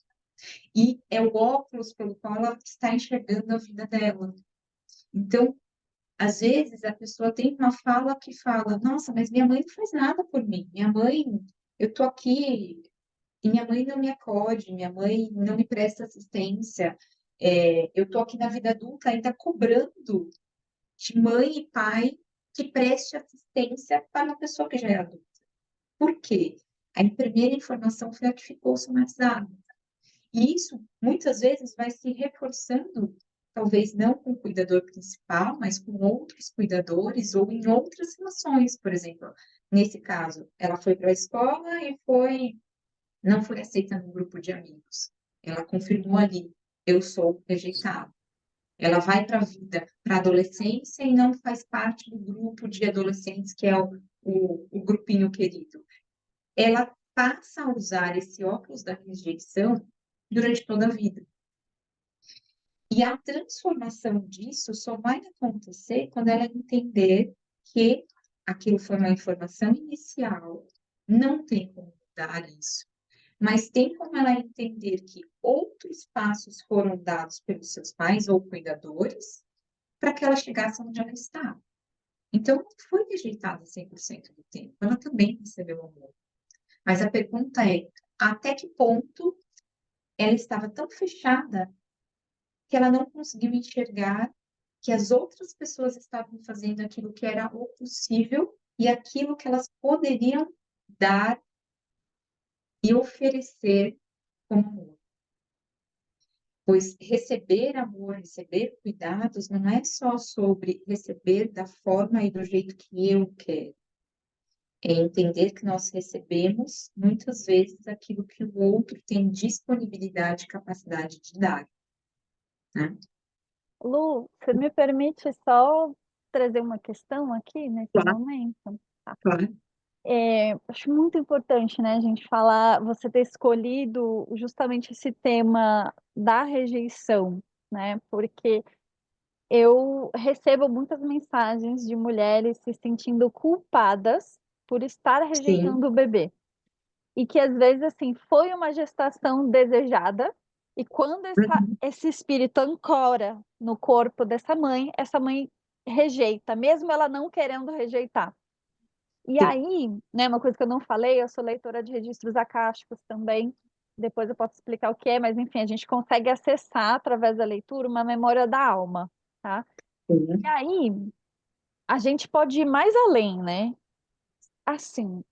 A: E é o óculos pelo qual ela está enxergando a vida dela. Então, às vezes, a pessoa tem uma fala que fala: nossa, mas minha mãe não faz nada por mim. Minha mãe, eu tô aqui e minha mãe não me acode, minha mãe não me presta assistência. Eu tô aqui na vida adulta ainda cobrando de mãe e pai que preste assistência para uma pessoa que já é adulta. Por quê? A primeira informação foi a que ficou somatizada. E isso, muitas vezes, vai se reforçando, talvez não com o cuidador principal, mas com outros cuidadores ou em outras relações. Por exemplo, nesse caso, ela foi para a escola e não foi aceita no grupo de amigos. Ela confirmou ali: eu sou rejeitada. Ela vai para a vida, para a adolescência e não faz parte do grupo de adolescentes que é o grupinho querido. Ela passa a usar esse óculos da rejeição durante toda a vida. E a transformação disso só vai acontecer quando ela entender que aquilo foi uma informação inicial, não tem como mudar isso, mas tem como ela entender que outros passos foram dados pelos seus pais ou cuidadores para que ela chegasse onde ela está. Então, não foi rejeitada 100% do tempo, ela também recebeu amor. Mas a pergunta é: até que ponto ela estava tão fechada que ela não conseguiu enxergar que as outras pessoas estavam fazendo aquilo que era o possível e aquilo que elas poderiam dar e oferecer como amor. Pois receber amor, receber cuidados, não é só sobre receber da forma e do jeito que eu quero. É entender que nós recebemos, muitas vezes, aquilo que o outro tem disponibilidade e capacidade de dar, né?
B: Lu, você me permite só trazer uma questão aqui nesse
A: Claro.
B: momento? Tá.
A: Claro.
B: Acho muito importante, né, a gente falar, você ter escolhido justamente esse tema da rejeição, né? Porque eu recebo muitas mensagens de mulheres se sentindo culpadas por estar
A: Sim,
B: rejeitando o bebê. E que às vezes assim foi uma gestação desejada, e quando
A: uhum,
B: esse espírito ancora no corpo dessa mãe, essa mãe rejeita, mesmo ela não querendo rejeitar. E
A: sim,
B: aí, né, uma coisa que eu não falei, eu sou leitora de registros acásticos também. Depois eu posso explicar o que é, mas enfim, a gente consegue acessar através da leitura uma memória da alma, tá? E
A: sim,
B: aí, a gente pode ir mais além, né? Assim,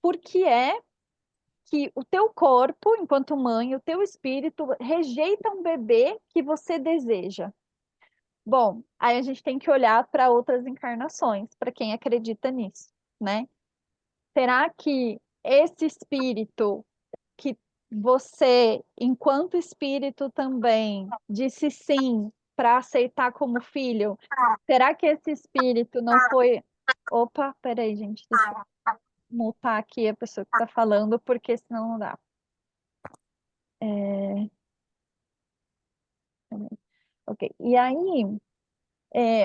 B: por que é que o teu corpo, enquanto mãe, o teu espírito rejeita um bebê que você deseja? Bom, aí a gente tem que olhar para outras encarnações, para quem acredita nisso, né? Será que esse espírito que você, enquanto espírito também, disse sim para aceitar como filho, será que esse espírito não foi. Opa, peraí, gente, deixa eu mutar aqui a pessoa que está falando, porque senão não dá. Ok. E aí,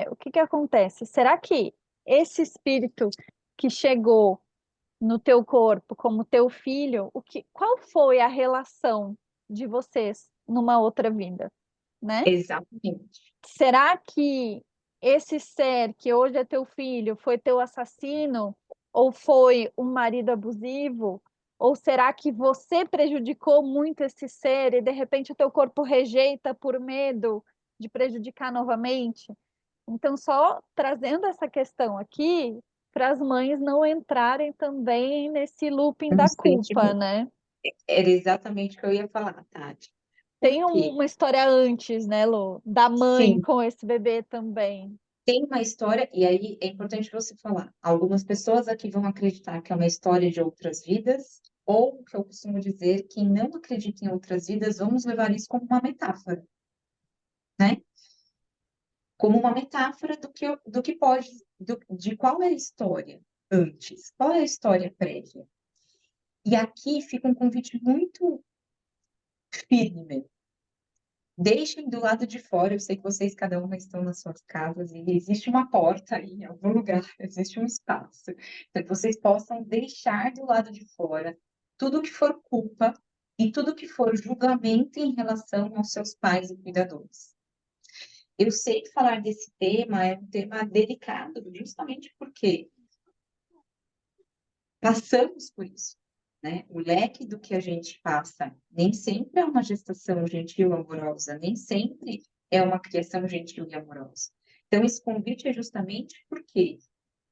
B: o que que acontece? Será que esse espírito que chegou no teu corpo como teu filho, qual foi a relação de vocês numa outra vida, né?
A: Exatamente.
B: Será que esse ser que hoje é teu filho foi teu assassino ou foi um marido abusivo? Ou será que você prejudicou muito esse ser e de repente o teu corpo rejeita por medo de prejudicar novamente? Então, só trazendo essa questão aqui para as mães não entrarem também nesse looping
A: Um
B: da culpa,
A: sentimento.
B: né?
A: Era exatamente o que eu ia falar, Tati.
B: Tem
A: Por quê?
B: uma história antes, né, Lu? Da mãe
A: Sim,
B: com esse bebê também.
A: tem uma história, e aí é importante você falar. Algumas pessoas aqui vão acreditar que é uma história de outras vidas, ou, o que eu costumo dizer, quem não acredita em outras vidas, vamos levar isso como uma metáfora, né? Como uma metáfora do que pode, de qual é a história antes, qual é a história prévia. E aqui fica um convite muito firme mesmo. Deixem do lado de fora, eu sei que vocês, cada uma, estão nas suas casas e existe uma porta aí em algum lugar, existe um espaço, para que vocês possam deixar do lado de fora tudo que for culpa e tudo que for julgamento em relação aos seus pais e cuidadores. Eu sei que falar desse tema é um tema delicado, justamente porque passamos por isso, né? O leque do que a gente passa nem sempre é uma gestação gentil e amorosa, nem sempre é uma criação gentil e amorosa. Então, esse convite é justamente porque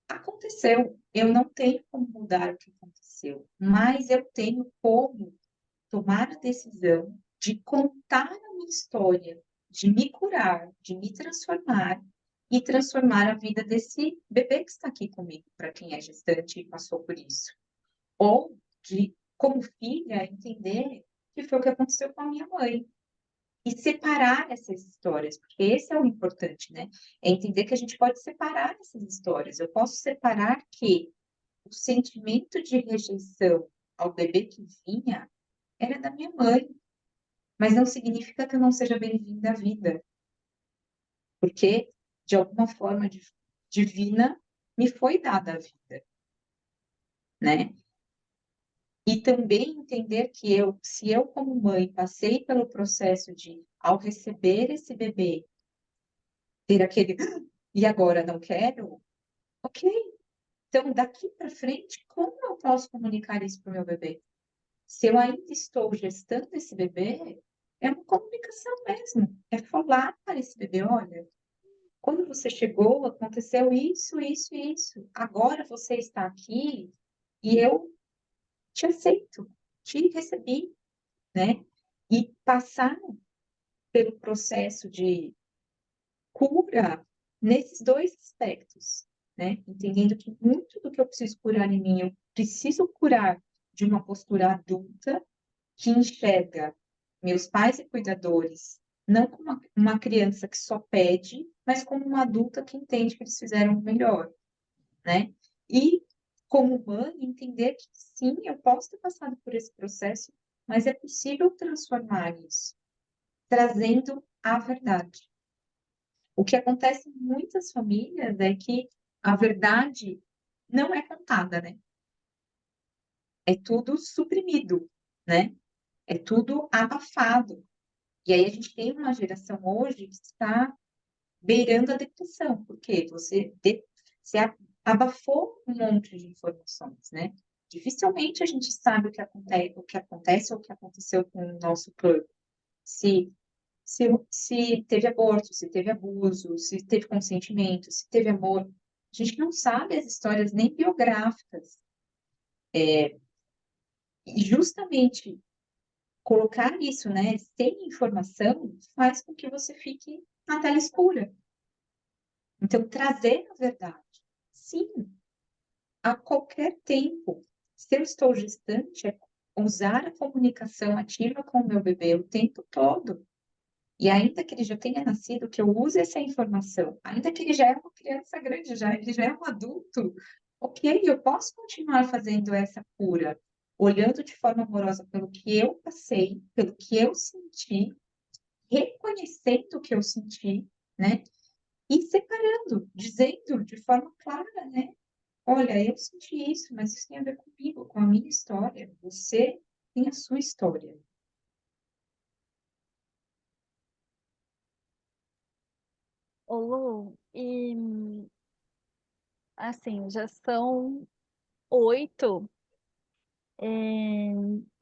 A: aconteceu, eu não tenho como mudar o que aconteceu, mas eu tenho como tomar a decisão de contar a minha história, de me curar, de me transformar e transformar a vida desse bebê que está aqui comigo, para quem é gestante e passou por isso. Ou de, como filha, entender que foi o que aconteceu com a minha mãe. E separar essas histórias, porque esse é o importante, né? É entender que a gente pode separar essas histórias. Eu posso separar que o sentimento de rejeição ao bebê que vinha era da minha mãe, mas não significa que eu não seja bem-vinda à vida, porque de alguma forma divina me foi dada a vida, né? E também entender que se eu como mãe passei pelo processo de, ao receber esse bebê, ter aquele e agora não quero, ok. Então, daqui para frente, como eu posso comunicar isso para o meu bebê? Se eu ainda estou gestando esse bebê, é uma comunicação mesmo. É falar para esse bebê, olha, quando você chegou, aconteceu isso, isso e isso. Agora você está aqui e eu te aceito, te recebi, né? E passar pelo processo de cura nesses dois aspectos, né? Entendendo que muito do que eu preciso curar em mim, eu preciso curar de uma postura adulta que enxerga meus pais e cuidadores não como uma criança que só pede, mas como uma adulta que entende que eles fizeram o melhor, né? E como mãe, entender que sim, eu posso ter passado por esse processo, mas é possível transformar isso, trazendo a verdade. O que acontece em muitas famílias é que a verdade não é contada, né? É tudo suprimido, né? É tudo abafado. E aí a gente tem uma geração hoje que está beirando a depressão, porque você abafou um monte de informações, né? Dificilmente a gente sabe o que acontece ou o que aconteceu com o nosso corpo. Se se teve aborto, se teve abuso, se teve consentimento, se teve amor. A gente não sabe as histórias nem biográficas. E justamente colocar isso, né, sem informação, faz com que você fique na tela escura. Então, trazer a verdade. Sim, a qualquer tempo. Se eu estou gestante, é usar a comunicação ativa com o meu bebê o tempo todo. E ainda que ele já tenha nascido, que eu use essa informação, ainda que ele já é uma criança grande, ele já é um adulto, ok, eu posso continuar fazendo essa cura, olhando de forma amorosa pelo que eu passei, pelo que eu senti, reconhecendo o que eu senti, né? E separando, dizendo de forma clara, né? olha, eu senti isso, mas isso tem a ver comigo, com a minha história. Você tem a sua história.
B: Ô, Lu, e assim, já são 8.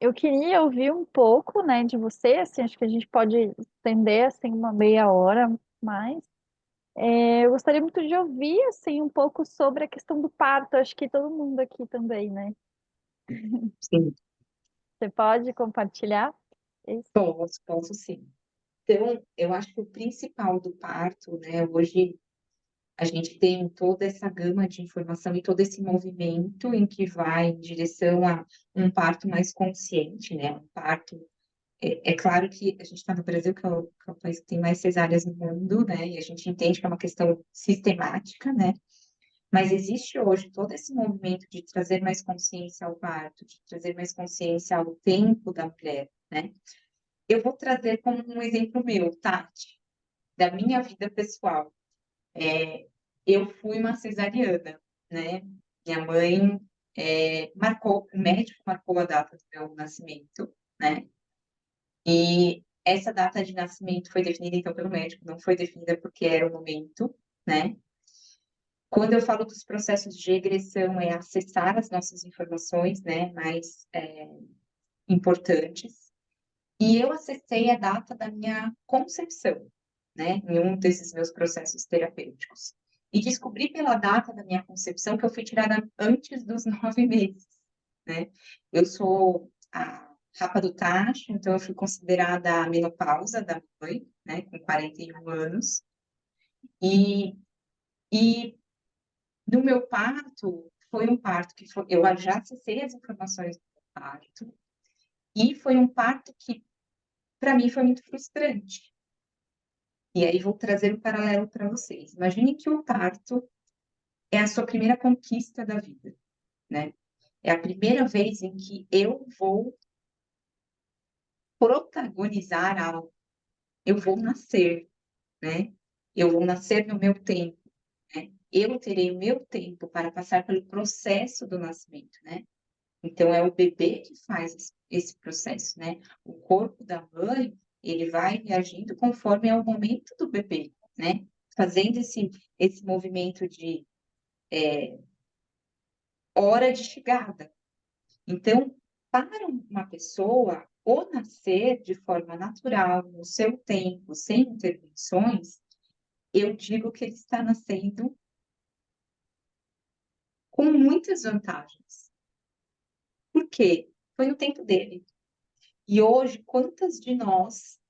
B: Eu queria ouvir um pouco, né, de você, assim, acho que a gente pode estender, assim, uma meia hora mais. Eu gostaria muito de ouvir, assim, um pouco sobre a questão do parto, acho que todo mundo aqui também, né?
A: Sim,
B: Você pode compartilhar isso?
A: posso sim. Então, eu acho que o principal do parto, né, hoje a gente tem toda essa gama de informação e todo esse movimento em que vai em direção a um parto mais consciente, né? Um parto. É claro que a gente está no Brasil, que é o país que tem mais cesáreas no mundo, né? E a gente entende que é uma questão sistemática, né? Mas existe hoje todo esse movimento de trazer mais consciência ao parto, de trazer mais consciência ao tempo da mulher, né? Eu vou trazer como um exemplo meu, Tati, da minha vida pessoal. Eu fui uma cesariana, né? Minha mãe o médico marcou a data do meu nascimento, né? E essa data de nascimento foi definida, então, pelo médico, não foi definida porque era o momento, né? Quando eu falo dos processos de regressão, é acessar as nossas informações, né, mais importantes. E eu acessei a data da minha concepção, né, em um desses meus processos terapêuticos. E descobri pela data da minha concepção que eu fui tirada antes dos 9 meses, né? Eu sou a rapa do tacho, então eu fui considerada a menopausa da mãe, né, com 41 anos. E, e no meu parto, foi um parto que eu já acessei as informações do parto, e foi um parto que, para mim, foi muito frustrante. E aí vou trazer um paralelo para vocês. Imagine que o parto é a sua primeira conquista da vida, né? É a primeira vez em que eu vou protagonizar algo. Eu vou nascer, né? Eu vou nascer no meu tempo, né? Eu terei o meu tempo para passar pelo processo do nascimento, né? Então, é o bebê que faz esse processo, né? O corpo da mãe, ele vai reagindo conforme é o momento do bebê, né? Fazendo esse movimento de hora de chegada. Então, para uma pessoa, o nascer de forma natural, no seu tempo, sem intervenções, eu digo que ele está nascendo com muitas vantagens. Por quê? Foi no tempo dele. E hoje, quantas de nós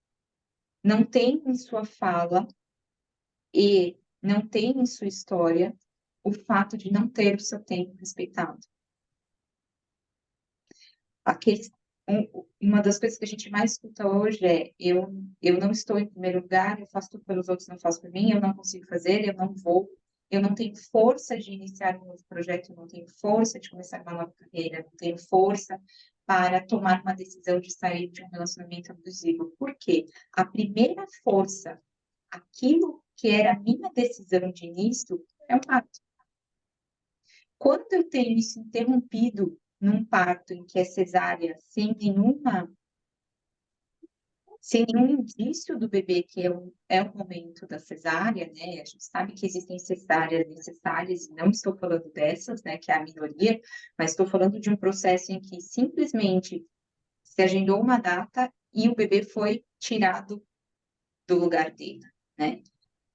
A: não tem em sua fala e não tem em sua história o fato de não ter o seu tempo respeitado? Aqueles, uma das coisas que a gente mais escuta hoje é eu não estou em primeiro lugar, eu faço tudo pelos outros, não faço por mim, eu não consigo fazer, eu não vou, eu não tenho força de iniciar um novo projeto, eu não tenho força de começar uma nova carreira, eu não tenho força para tomar uma decisão de sair de um relacionamento abusivo. Por quê? A primeira força, aquilo que era a minha decisão de início, é um parto. Quando eu tenho isso interrompido num parto em que é cesárea, sem nenhum indício do bebê que é o momento da cesárea, né? A gente sabe que existem cesáreas necessárias, e não estou falando dessas, né, que é a minoria, mas estou falando de um processo em que simplesmente se agendou uma data e o bebê foi tirado do lugar dele, né?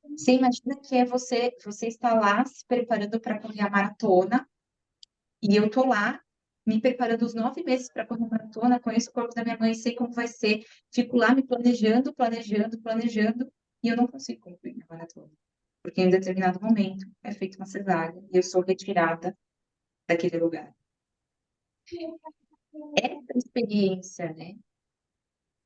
A: Você imagina que você está lá se preparando para correr a maratona, e eu tô lá me preparando os 9 meses para correr maratona, conheço o corpo da minha mãe, sei como vai ser, fico lá me planejando, e eu não consigo concluir minha maratona. Porque em um determinado momento é feita uma cesárea e eu sou retirada daquele lugar. Essa experiência, né,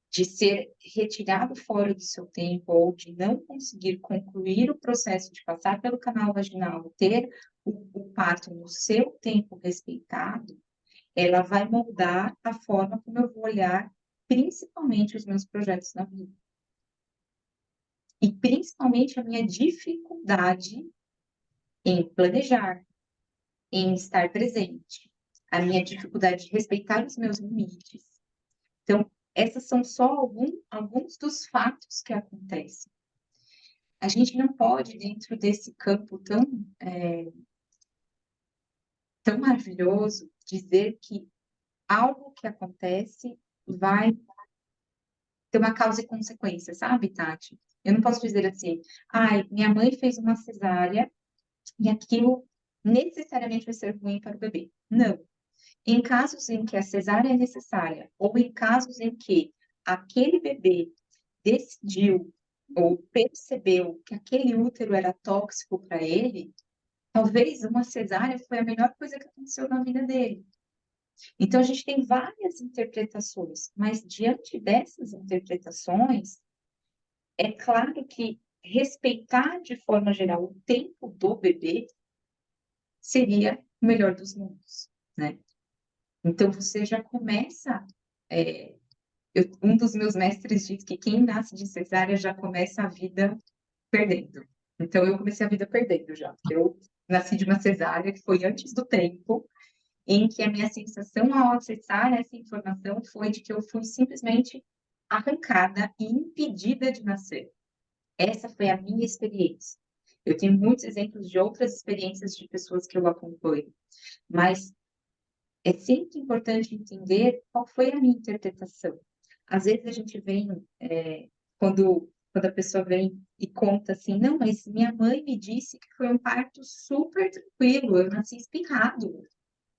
A: de ser retirado fora do seu tempo ou de não conseguir concluir o processo de passar pelo canal vaginal, ter o parto no seu tempo respeitado, ela vai moldar a forma como eu vou olhar, principalmente os meus projetos na vida. E principalmente a minha dificuldade em planejar, em estar presente, a minha dificuldade de respeitar os meus limites. Então, essas são só alguns dos fatos que acontecem. A gente não pode, dentro desse campo tão maravilhoso, dizer que algo que acontece vai ter uma causa e consequência, sabe, Tati? Eu não posso dizer assim, ai, minha mãe fez uma cesárea e aquilo necessariamente vai ser ruim para o bebê. Não. Em casos em que a cesárea é necessária, ou em casos em que aquele bebê decidiu ou percebeu que aquele útero era tóxico para ele, talvez uma cesárea foi a melhor coisa que aconteceu na vida dele. Então, a gente tem várias interpretações, mas diante dessas interpretações, é claro que respeitar de forma geral o tempo do bebê seria o melhor dos mundos, né? Então, você já começa. Um dos meus mestres diz que quem nasce de cesárea já começa a vida perdendo. Então, eu comecei a vida perdendo já, porque eu nasci de uma cesárea que foi antes do tempo, em que a minha sensação ao acessar essa informação foi de que eu fui simplesmente arrancada e impedida de nascer. Essa foi a minha experiência. Eu tenho muitos exemplos de outras experiências de pessoas que eu acompanho, mas é sempre importante entender qual foi a minha interpretação. Às vezes a gente vem, quando a pessoa vem e conta assim, não, mas minha mãe me disse que foi um parto super tranquilo, eu nasci espirrado.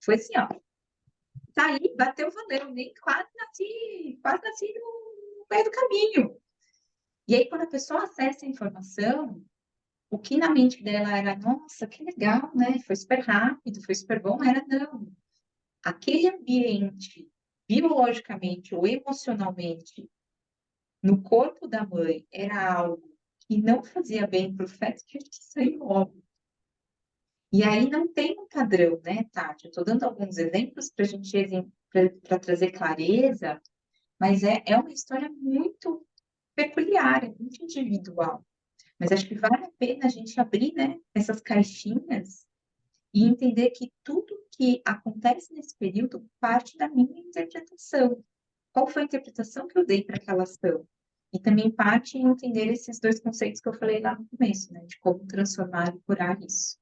A: Foi assim, ó, tá aí, bateu, valeu, nem quase nasci no meio do caminho. E aí, quando a pessoa acessa a informação, o que na mente dela era, nossa, que legal, né? Foi super rápido, foi super bom, era não. Aquele ambiente, biologicamente ou emocionalmente, no corpo da mãe, era algo que não fazia bem para o feto que saiu logo. E aí não tem um padrão, né, Tati? Eu estou dando alguns exemplos para a gente para trazer clareza, mas é uma história muito peculiar, é muito individual. Mas acho que vale a pena a gente abrir, né, essas caixinhas e entender que tudo que acontece nesse período parte da minha interpretação. Qual foi a interpretação que eu dei para aquela ação? E também parte em entender esses dois conceitos que eu falei lá no começo, né, de como transformar e curar isso.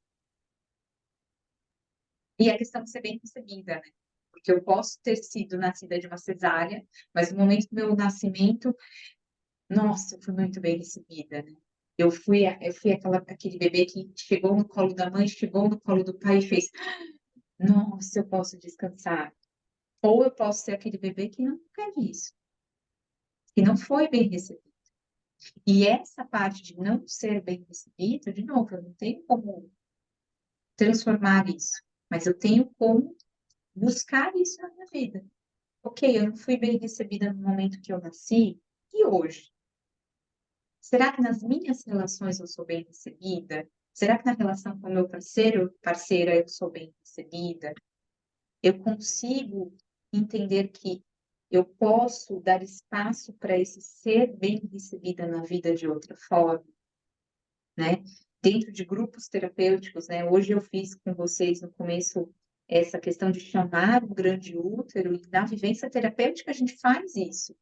A: E a questão de ser bem recebida, né? Porque eu posso ter sido nascida de uma cesárea, mas no momento do meu nascimento, nossa, eu fui muito bem recebida, né? Eu fui aquele bebê que chegou no colo da mãe, chegou no colo do pai e fez, nossa, eu posso descansar. Ou eu posso ser aquele bebê que não teve isso, que não foi bem recebido. E essa parte de não ser bem recebido, de novo, eu não tenho como transformar isso, mas eu tenho como buscar isso na minha vida. Ok, eu não fui bem recebida no momento que eu nasci, e hoje? Será que nas minhas relações eu sou bem recebida? Será que na relação com o meu parceira, eu sou bem recebida? Eu consigo entender que eu posso dar espaço para esse ser bem recebida na vida de outra forma, né? Dentro de grupos terapêuticos, né? Hoje eu fiz com vocês no começo essa questão de chamar o grande útero, e na vivência terapêutica a gente faz isso.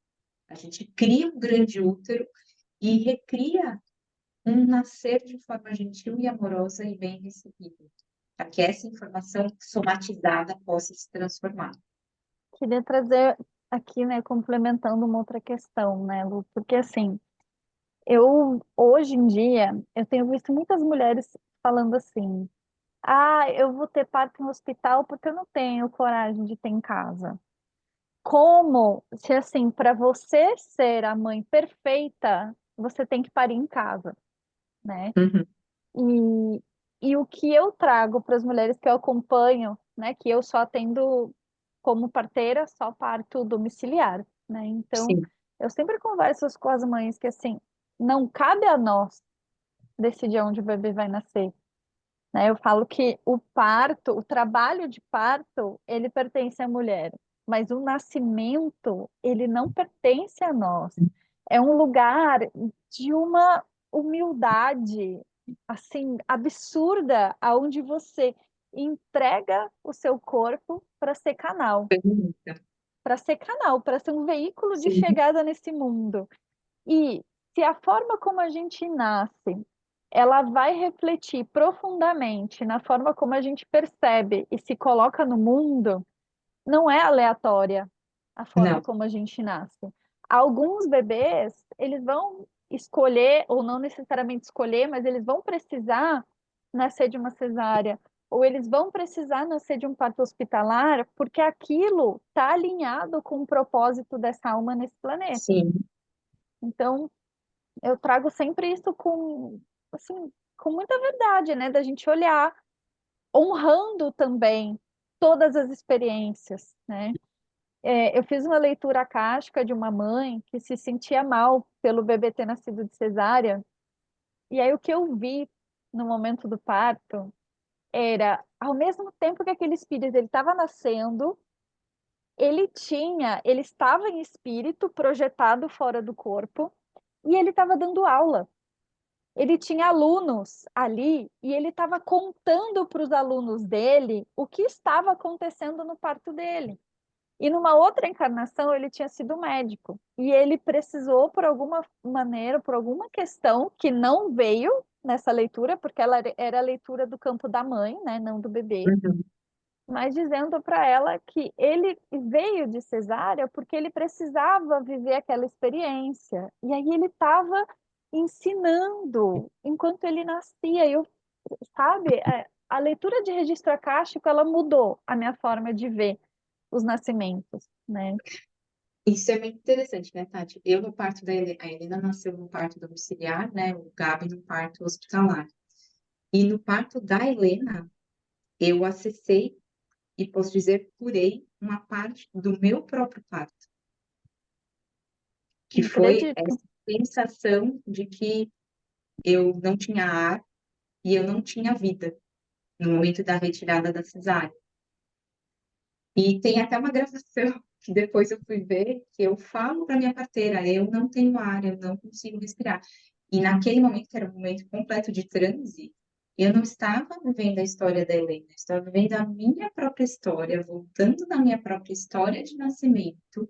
A: A gente cria um grande útero e recria um nascer de forma gentil e amorosa e bem recebida, para que essa informação somatizada possa se transformar.
B: Queria trazer aqui, né, complementando uma outra questão, né, Lu? Porque assim, hoje em dia, eu tenho visto muitas mulheres falando assim, eu vou ter parto em hospital porque eu não tenho coragem de ter em casa. Como se assim, para você ser a mãe perfeita, você tem que parir em casa, né?
A: Uhum.
B: E o que eu trago para as mulheres que eu acompanho, né, que eu só atendo como parteira, só parto domiciliar, né? Então,
A: Sim.
B: eu sempre converso com as mães que assim, não cabe a nós decidir onde o bebê vai nascer, né? Eu falo que o parto, o trabalho de parto, ele pertence à mulher, mas o nascimento, ele não pertence a nós. É um lugar de uma humildade, assim, absurda, aonde você entrega o seu corpo para ser canal,
A: Pergunta.
B: para ser um veículo de
A: Sim.
B: chegada nesse mundo. E se a forma como a gente nasce, ela vai refletir profundamente na forma como a gente percebe e se coloca no mundo, não é aleatória a forma
A: Não,
B: como a gente nasce. Alguns bebês, eles vão escolher, ou não necessariamente escolher, mas eles vão precisar nascer de uma cesárea, ou eles vão precisar nascer de um parto hospitalar, porque aquilo está alinhado com o propósito dessa alma nesse planeta.
A: sim,
B: Então, eu trago sempre isso assim, com muita verdade, né? Da gente olhar, honrando também todas as experiências, né? Eu fiz uma leitura acástica de uma mãe que se sentia mal pelo bebê ter nascido de cesárea, e aí o que eu vi no momento do parto era, ao mesmo tempo que aquele espírito ele estava nascendo, ele estava em espírito projetado fora do corpo, e ele estava dando aula. Ele tinha alunos ali e ele estava contando para os alunos dele o que estava acontecendo no parto dele. E numa outra encarnação ele tinha sido médico e ele precisou, por alguma maneira, por alguma questão que não veio nessa leitura, porque ela era a leitura do campo da mãe, né, não do bebê,
A: uhum,
B: mas dizendo para ela que ele veio de cesárea porque ele precisava viver aquela experiência. E aí ele estava ensinando enquanto ele nascia. Sabe, a leitura de registro acástico, ela mudou a minha forma de ver os nascimentos, né?
A: Isso é muito interessante, né, Tati? Eu no parto da Helena, a Helena nasceu no parto domiciliar, né? O Gabi no parto hospitalar. E no parto da Helena, eu acessei e posso dizer, curei uma parte do meu próprio parto, que foi
B: Acredito.
A: essa sensação de que eu não tinha ar e eu não tinha vida no momento da retirada da cesárea. E tem até uma gravação que depois eu fui ver, que eu falo para minha parteira, eu não tenho ar, eu não consigo respirar. E naquele momento, que era um momento completo de transe, eu não estava vivendo a história da Helena, eu estava vivendo a minha própria história, voltando na minha própria história de nascimento.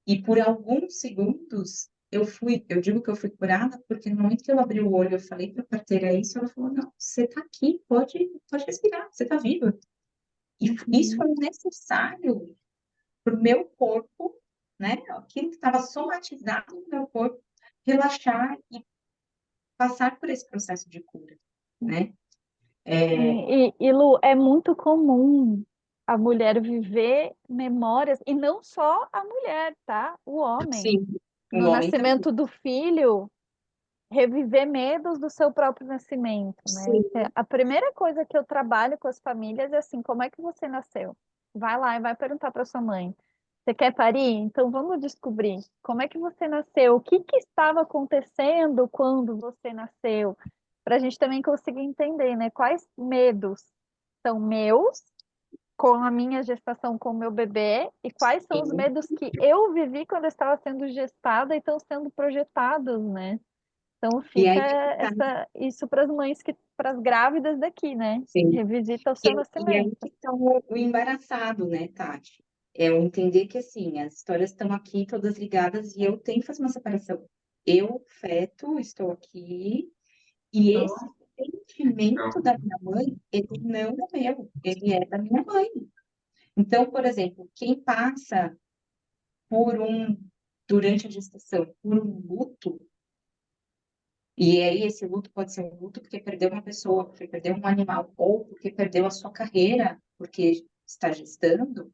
A: E por alguns segundos, eu digo que eu fui curada, porque no momento que eu abri o olho, eu falei para a parteira isso, ela falou, não, você está aqui, pode respirar, você está viva. E isso foi necessário para o meu corpo, né? Aquilo que estava somatizado no meu corpo, relaxar e passar por esse processo de cura, né?
B: E, Lu, é muito comum a mulher viver memórias, e não só a mulher, tá? O homem.
A: Sim, o
B: No
A: homem também.
B: nascimento do filho, reviver medos do seu próprio nascimento, né?
A: Sim,
B: A primeira coisa que eu trabalho com as famílias é assim, como é que você nasceu? Vai lá e vai perguntar para sua mãe. Você quer parir? Então vamos descobrir como é que você nasceu, o que que estava acontecendo quando você nasceu, para a gente também conseguir entender, né? Quais medos são meus com a minha gestação com o meu bebê e quais são os
A: sim.
B: medos que eu vivi quando eu estava sendo gestada e estão sendo projetados, né? Então
A: E
B: fica
A: aí que tá,
B: isso para as mães para as grávidas daqui, né?
A: sim.
B: Revisita o seu
A: E aí
B: nascimento.
A: que tá o embaraçado, né, Tati? É eu entender que, assim, as histórias estão aqui todas ligadas e eu tenho que fazer uma separação. Eu, feto, estou aqui e esse sentimento da minha mãe, ele não é meu, ele é da minha mãe. Então, por exemplo, quem passa por durante a gestação, por um luto, e aí esse luto pode ser um luto porque perdeu uma pessoa, porque perdeu um animal, ou porque perdeu a sua carreira, porque está gestando,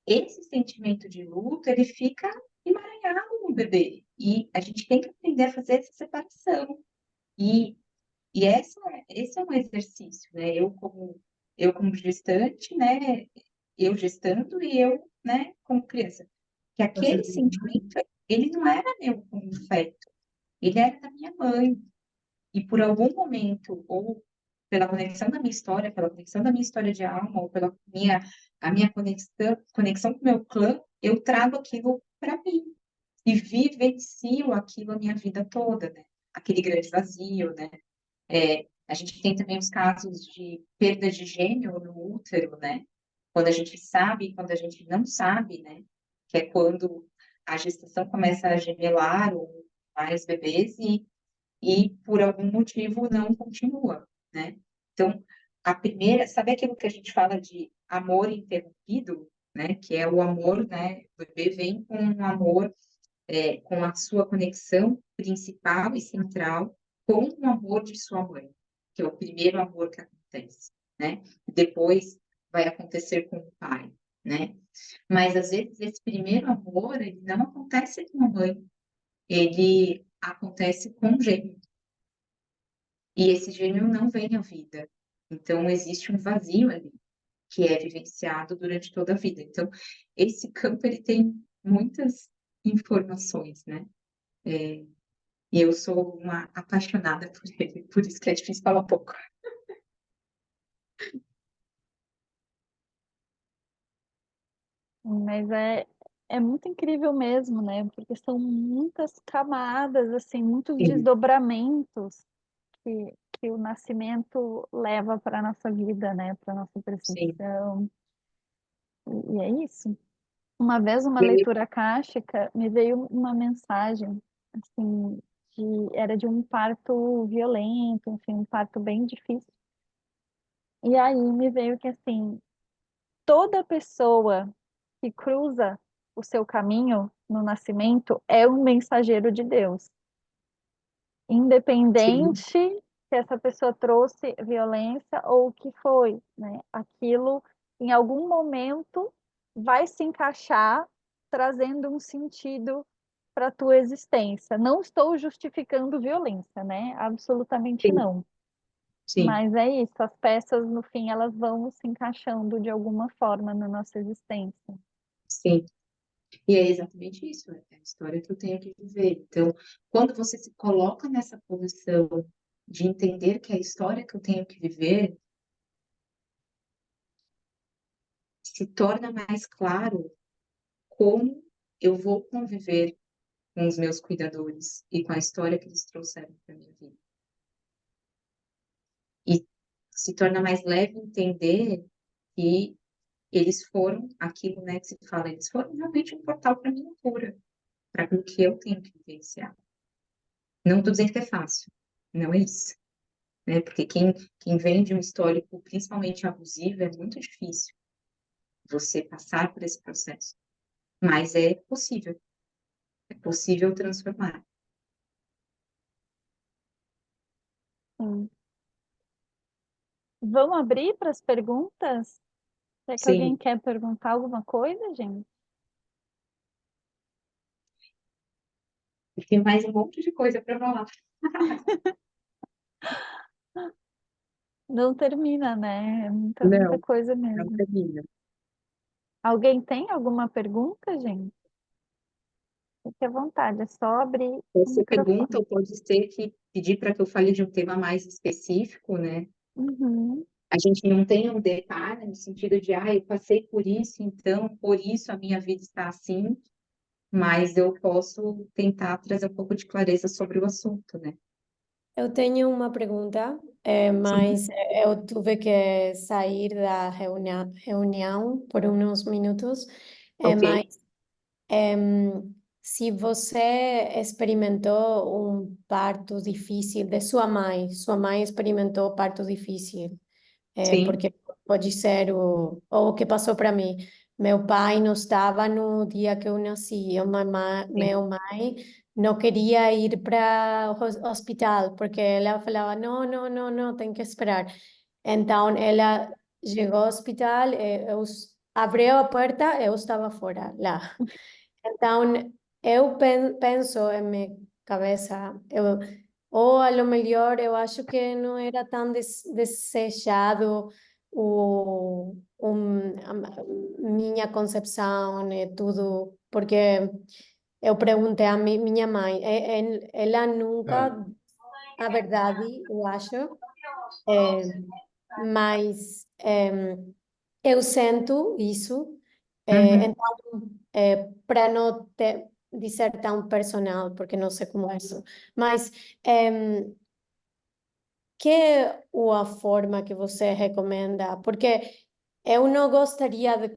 A: esse sentimento de luto, ele fica emaranhado no bebê. E a gente tem que aprender a fazer essa separação. E, esse é um exercício, né? Eu como gestante, né? Eu gestando e eu, né, como criança. Que aquele sentimento, ele não era meu como feto, ele era da minha mãe. E por algum momento, ou pela conexão da minha história, pela conexão da minha história de alma, ou pela a minha conexão com o meu clã, eu trago aquilo para mim. E vivencio aquilo a minha vida toda, né? Aquele grande vazio, né? A gente tem também os casos de perda de gêmeo no útero, né? Quando a gente sabe e quando a gente não sabe, né? Que é quando a gestação começa a gemelar ou mais bebês e por algum motivo não continua, né? Então, a primeira, sabe aquilo que a gente fala de amor interrompido, né? Que é o amor, né? O bebê vem com um amor, com a sua conexão principal e central com o amor de sua mãe, que é o primeiro amor que acontece, né? Depois vai acontecer com o pai, né? Mas às vezes esse primeiro amor, ele não acontece com a mãe, ele acontece com o gêmeo. E esse gêmeo não vem à vida. Então existe um vazio ali que é vivenciado durante toda a vida. Então esse campo ele tem muitas informações, né? E eu sou uma apaixonada por ele, por isso que é difícil falar pouco.
B: Mas é muito incrível mesmo, né? Porque são muitas camadas, assim, muitos
A: Sim,
B: desdobramentos que o nascimento leva para a nossa vida, né? Para a nossa
A: sim.
B: percepção. E é isso. Uma vez, uma
A: E aí,
B: leitura akáshica, me veio uma mensagem, assim, era de um parto violento, enfim, um parto bem difícil. E aí me veio que, assim, toda pessoa que cruza o seu caminho no nascimento é um mensageiro de Deus.
A: sim,
B: Independente se essa pessoa trouxe violência ou o que foi, né? Aquilo, em algum momento, vai se encaixar, trazendo um sentido para a tua existência. Não estou justificando violência, né? Absolutamente
A: sim,
B: não.
A: sim,
B: Mas é isso, as peças, no fim, elas vão se encaixando de alguma forma na nossa existência.
A: sim. E é exatamente isso, é a história que eu tenho que viver. Então, quando você se coloca nessa posição de entender que é a história que eu tenho que viver, se torna mais claro como eu vou conviver com os meus cuidadores e com a história que eles trouxeram para minha vida. E se torna mais leve entender que eles foram aquilo, né, que se fala, eles foram realmente um portal para minha cura, para aquilo que eu tenho que vivenciar. Não estou dizendo que é fácil, não é isso, né? Porque quem vem de um histórico principalmente abusivo é muito difícil você passar por esse processo, mas é possível transformar.
B: Sim. Vamos abrir para as perguntas? Será que alguém
A: Sim,
B: quer perguntar alguma coisa, gente?
A: tem mais um monte de coisa para falar.
B: Não termina, né? É muita, muita
A: Não,
B: coisa
A: não
B: mesmo.
A: termina.
B: Alguém tem alguma pergunta, gente? Fique à vontade, é só abrir o
A: Você pergunta,
B: microfone.
A: ou pode ser que pedir para que eu fale de um tema mais específico, né?
B: Uhum.
A: A gente não tem um detalhe no sentido de, eu passei por isso, então, por isso a minha vida está assim, mas eu posso tentar trazer um pouco de clareza sobre o assunto, né?
G: Eu tenho uma pergunta,
A: Sim,
G: mas eu tive que sair da reunião por uns minutos,
A: ok.
G: mas se você experimentou um parto difícil de sua mãe experimentou parto difícil,
A: Sim,
G: porque pode ser o que passou para mim. Meu pai não estava no dia que eu nasci.
A: sim,
G: Meu mãe não queria ir para o hospital, porque ela falava: não, não, não, não, tem que esperar. Então, ela chegou ao hospital, abriu a porta, eu estava fora lá. Então, eu penso em minha cabeça, ou a lo melhor eu acho que não era tão desejado minha concepção e tudo, porque eu perguntei a minha mãe, ela nunca, a verdade, eu acho, é, mas eu sinto isso,
A: uhum,
G: então, para não de ser tão personal, porque não sei como é isso, mas que é a forma que você recomenda? Porque eu não gostaria de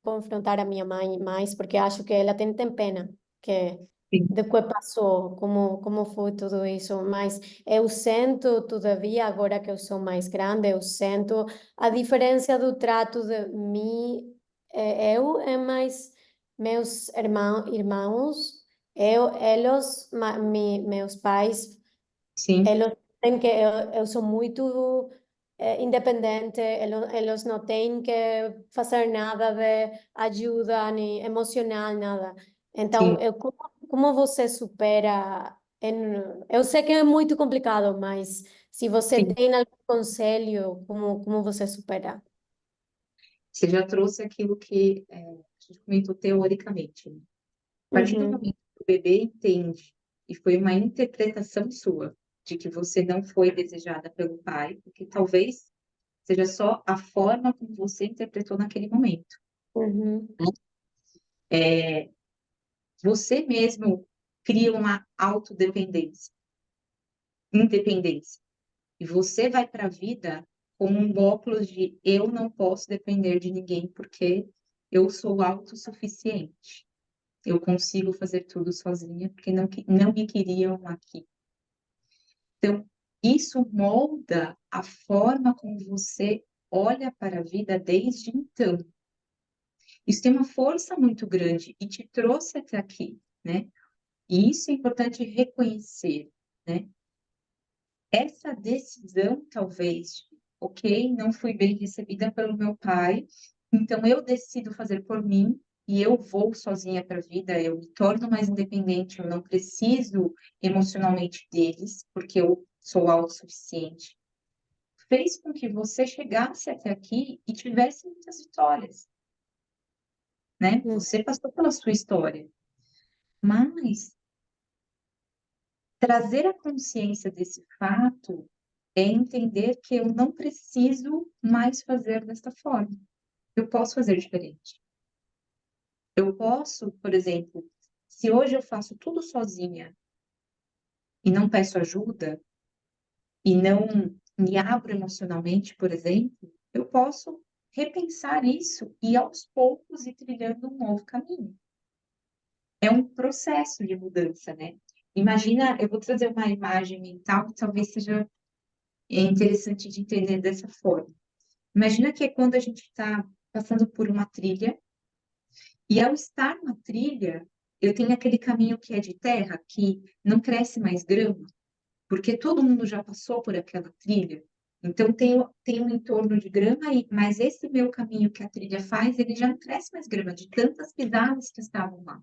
G: confrontar a minha mãe mais, porque acho que ela tem pena que
A: Sim,
G: do que passou, como foi tudo isso, mas eu sinto, todavia, agora que eu sou mais grande, eu sinto a diferença do trato de mim, eu e mais meus irmãos, eles, meus pais,
A: sim,
G: eles têm que, eu sou muito independente, eles não têm que fazer nada de ajuda, nem emocional, nada. Então,
A: sim.
G: como você supera? Eu sei que é muito complicado, mas se você
A: Sim.
G: tem algum conselho, como você supera?
A: Você já trouxe aquilo que a gente comentou teoricamente, né? A partir do
G: Uhum,
A: momento que o bebê entende, e foi uma interpretação sua, de que você não foi desejada pelo pai, porque talvez seja só a forma como você interpretou naquele momento,
G: uhum,
A: né? Você mesmo cria uma autodependência, independência. E você vai para a vida com um óculos de eu não posso depender de ninguém porque eu sou autossuficiente. Eu consigo fazer tudo sozinha porque não me queriam aqui. Então, isso molda a forma como você olha para a vida desde então. Isso tem uma força muito grande e te trouxe até aqui, né? E isso é importante reconhecer, né? Essa decisão, talvez, ok, não fui bem recebida pelo meu pai, então eu decido fazer por mim e eu vou sozinha para a vida, eu me torno mais independente, eu não preciso emocionalmente deles, porque eu sou autossuficiente. Fez com que você chegasse até aqui e tivesse muitas vitórias, né?
G: uhum,
A: Você passou pela sua história, mas trazer a consciência desse fato é entender que eu não preciso mais fazer desta forma. Eu posso fazer diferente. Eu posso, por exemplo, se hoje eu faço tudo sozinha e não peço ajuda e não me abro emocionalmente, por exemplo, eu posso repensar isso e aos poucos ir trilhando um novo caminho. É um processo de mudança, né? Imagina, eu vou trazer uma imagem mental que talvez seja interessante de entender dessa forma. Imagina que é quando a gente está passando por uma trilha, e ao estar na trilha, eu tenho aquele caminho que é de terra, que não cresce mais grama, porque todo mundo já passou por aquela trilha. Então tem um entorno de grama aí, mas esse meu caminho que a trilha faz, ele já não cresce mais grama, de tantas pisadas que estavam lá.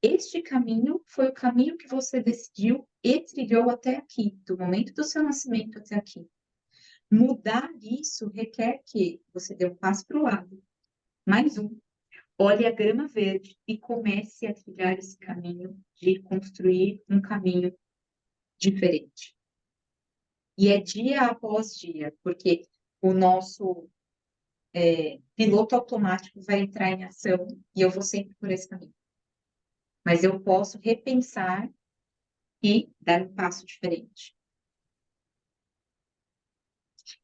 A: Este caminho foi o caminho que você decidiu e trilhou até aqui, do momento do seu nascimento até aqui. Mudar isso requer que você dê um passo para o lado, mais um, olhe a grama verde e comece a trilhar esse caminho de construir um caminho diferente. E é dia após dia, porque o nosso piloto automático vai entrar em ação e eu vou sempre por esse caminho. Mas eu posso repensar e dar um passo diferente.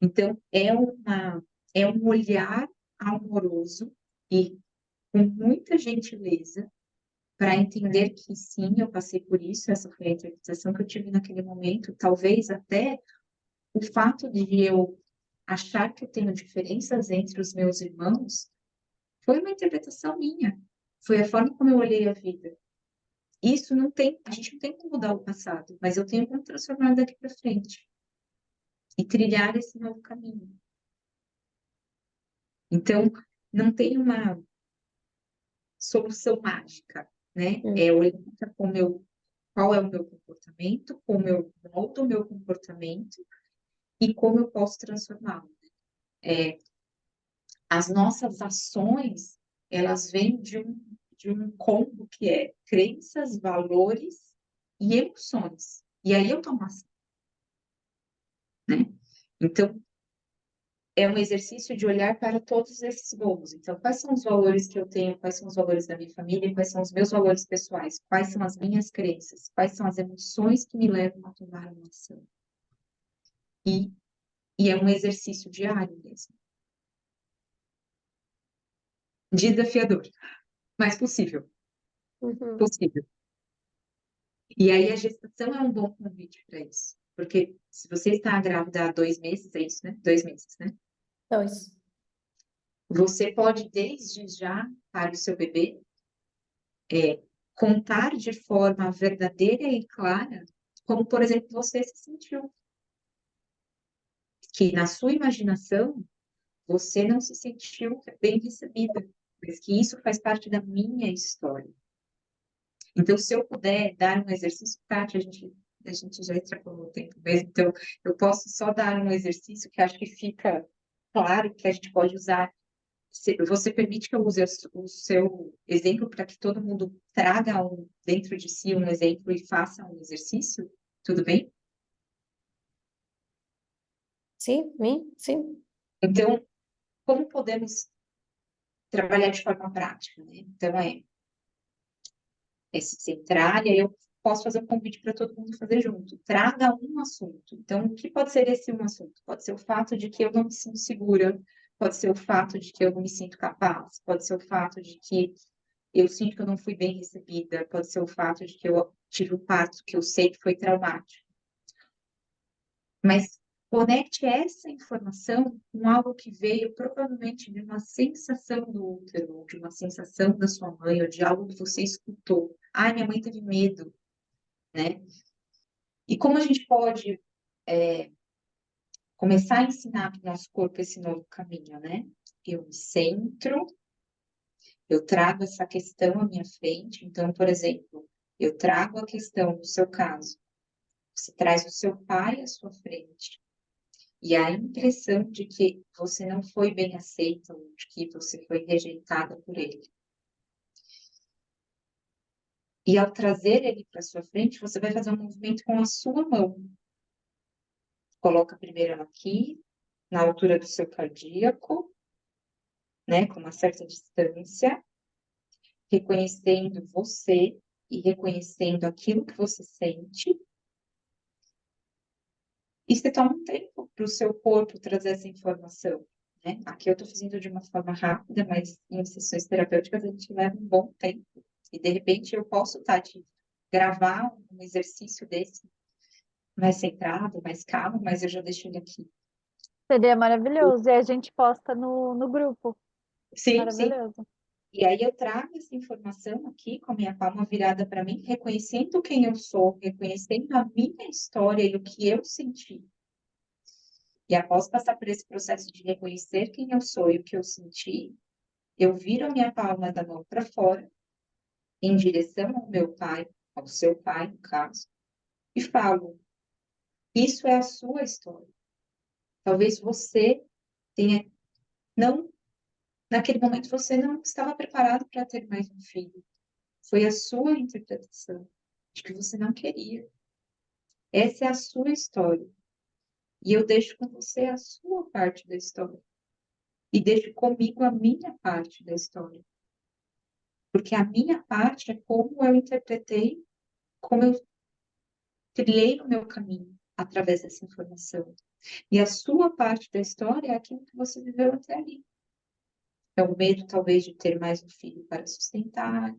A: Então, é um olhar amoroso e com muita gentileza para entender que sim, eu passei por isso, essa foi a interpretação que eu tive naquele momento, talvez até o fato de eu achar que eu tenho diferenças entre os meus irmãos foi uma interpretação minha, foi a forma como eu olhei a vida. Isso não tem, a gente não tem como mudar o passado, mas eu tenho como transformar daqui para frente e trilhar esse novo caminho. Então, não tem uma solução mágica, né? É olhar como qual é o meu comportamento, como eu moldo o meu comportamento e como eu posso transformá-lo. As nossas ações, elas vêm de um combo que é crenças, valores e emoções. E aí eu tomo ação, né? Então, é um exercício de olhar para todos esses gols. Então, quais são os valores que eu tenho? Quais são os valores da minha família? Quais são os meus valores pessoais? Quais são as minhas crenças? Quais são as emoções que me levam a tomar uma ação? E, e é um exercício diário mesmo. Desafiador, mas possível,
G: Uhum.
A: possível. E aí a gestação é um bom convite para isso. Porque se você está grávida há 2 meses, é isso, né? 2 meses, né?
G: 2.
A: Você pode, desde já, para o seu bebê, contar de forma verdadeira e clara como, por exemplo, você se sentiu. Que na sua imaginação, você não se sentiu bem recebida, mas que isso faz parte da minha história. Então, se eu puder dar um exercício, Tati, a gente já extrapolou o tempo mesmo, então eu posso só dar um exercício que acho que fica claro que a gente pode usar. Você permite que eu use o seu exemplo para que todo mundo traga dentro de si um exemplo e faça um exercício? Tudo bem?
G: Sim, sim.
A: Então, como podemos trabalhar de forma prática, né? Então, se centrar, e aí eu posso fazer um convite para todo mundo fazer junto. Traga um assunto. Então, o que pode ser esse um assunto? Pode ser o fato de que eu não me sinto segura, pode ser o fato de que eu não me sinto capaz, pode ser o fato de que eu sinto que eu não fui bem recebida, pode ser o fato de que eu tive um parto que eu sei que foi traumático. Mas conecte essa informação com algo que veio provavelmente de uma sensação do útero, ou de uma sensação da sua mãe, ou de algo que você escutou. Ai, minha mãe teve medo, né? E como a gente pode começar a ensinar para o nosso corpo esse novo caminho, né? Eu me centro, eu trago essa questão à minha frente. Então, por exemplo, eu trago a questão do seu caso. Você traz o seu pai à sua frente. E a impressão de que você não foi bem aceita, ou de que você foi rejeitada por ele. E ao trazer ele para sua frente, você vai fazer um movimento com a sua mão. Coloca primeiro ela aqui, na altura do seu cardíaco, né, com uma certa distância, reconhecendo você e reconhecendo aquilo que você sente. E você toma um tempo para o seu corpo trazer essa informação, né? Aqui eu estou fazendo de uma forma rápida, mas em sessões terapêuticas a gente leva um bom tempo. E de repente eu posso, Tati, gravar um exercício desse mais centrado, mais calmo, mas eu já deixo ele aqui.
B: Seria maravilhoso. E a gente posta no grupo.
A: Sim, sim.
B: Maravilhoso.
A: E aí eu trago essa informação aqui com a minha palma virada para mim, reconhecendo quem eu sou, reconhecendo a minha história e o que eu senti. E após passar por esse processo de reconhecer quem eu sou e o que eu senti, eu viro a minha palma da mão para fora, em direção ao meu pai, ao seu pai, no caso, e falo: isso é a sua história. Talvez você tenha, não, naquele momento você não estava preparado para ter mais um filho. Foi a sua interpretação de que você não queria. Essa é a sua história. E eu deixo com você a sua parte da história. E deixo comigo a minha parte da história. Porque a minha parte é como eu interpretei, como eu trilhei o meu caminho através dessa informação. E a sua parte da história é aquilo que você viveu até ali. É o medo, talvez, de ter mais um filho para sustentar.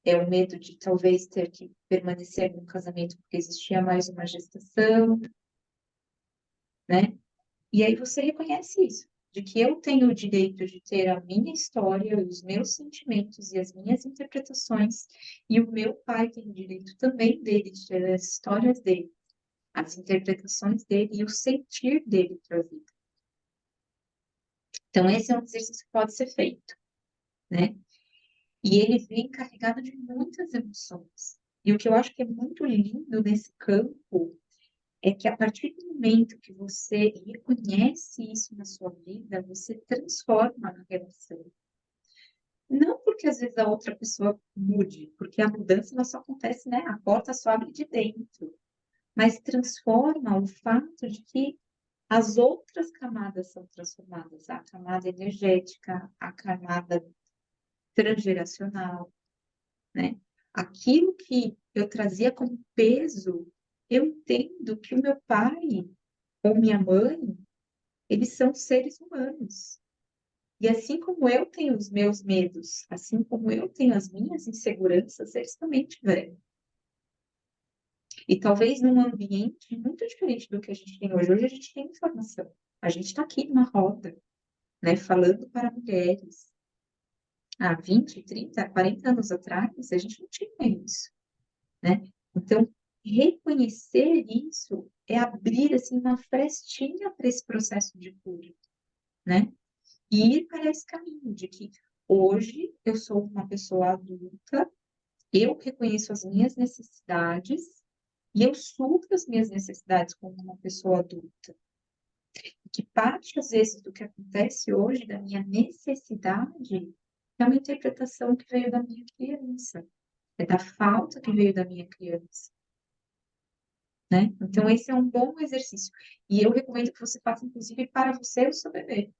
A: É o medo de, talvez, ter que permanecer no casamento porque existia mais uma gestação, né? E aí você reconhece isso, de que eu tenho o direito de ter a minha história, os meus sentimentos e as minhas interpretações, e o meu pai tem o direito também dele de ter as histórias dele, as interpretações dele e o sentir dele para a vida. Então, esse é um exercício que pode ser feito, né? E ele vem carregado de muitas emoções. E o que eu acho que é muito lindo nesse campo é que a partir do momento que você reconhece isso na sua vida, você transforma a relação. Não porque às vezes a outra pessoa mude, porque a mudança ela só acontece, né? A porta só abre de dentro. Mas transforma o fato de que as outras camadas são transformadas. A camada energética, a camada transgeracional, né? Aquilo que eu trazia como peso, eu entendo que o meu pai ou minha mãe, eles são seres humanos. E assim como eu tenho os meus medos, assim como eu tenho as minhas inseguranças, eles também tiveram. E talvez num ambiente muito diferente do que a gente tem hoje. Hoje a gente tem informação. A gente está aqui numa roda, né, falando para mulheres. Há 20, 30, 40 anos atrás, a gente não tinha isso, né? Então, reconhecer isso é abrir, assim, uma frestinha para esse processo de cura, né? E ir para esse caminho de que hoje eu sou uma pessoa adulta, eu reconheço as minhas necessidades e eu supro as minhas necessidades como uma pessoa adulta. Que parte, às vezes, do que acontece hoje, da minha necessidade, é uma interpretação que veio da minha criança, é da falta que veio da minha criança, né? Então, esse é um bom exercício. E eu recomendo que você faça, inclusive, para você e o seu bebê.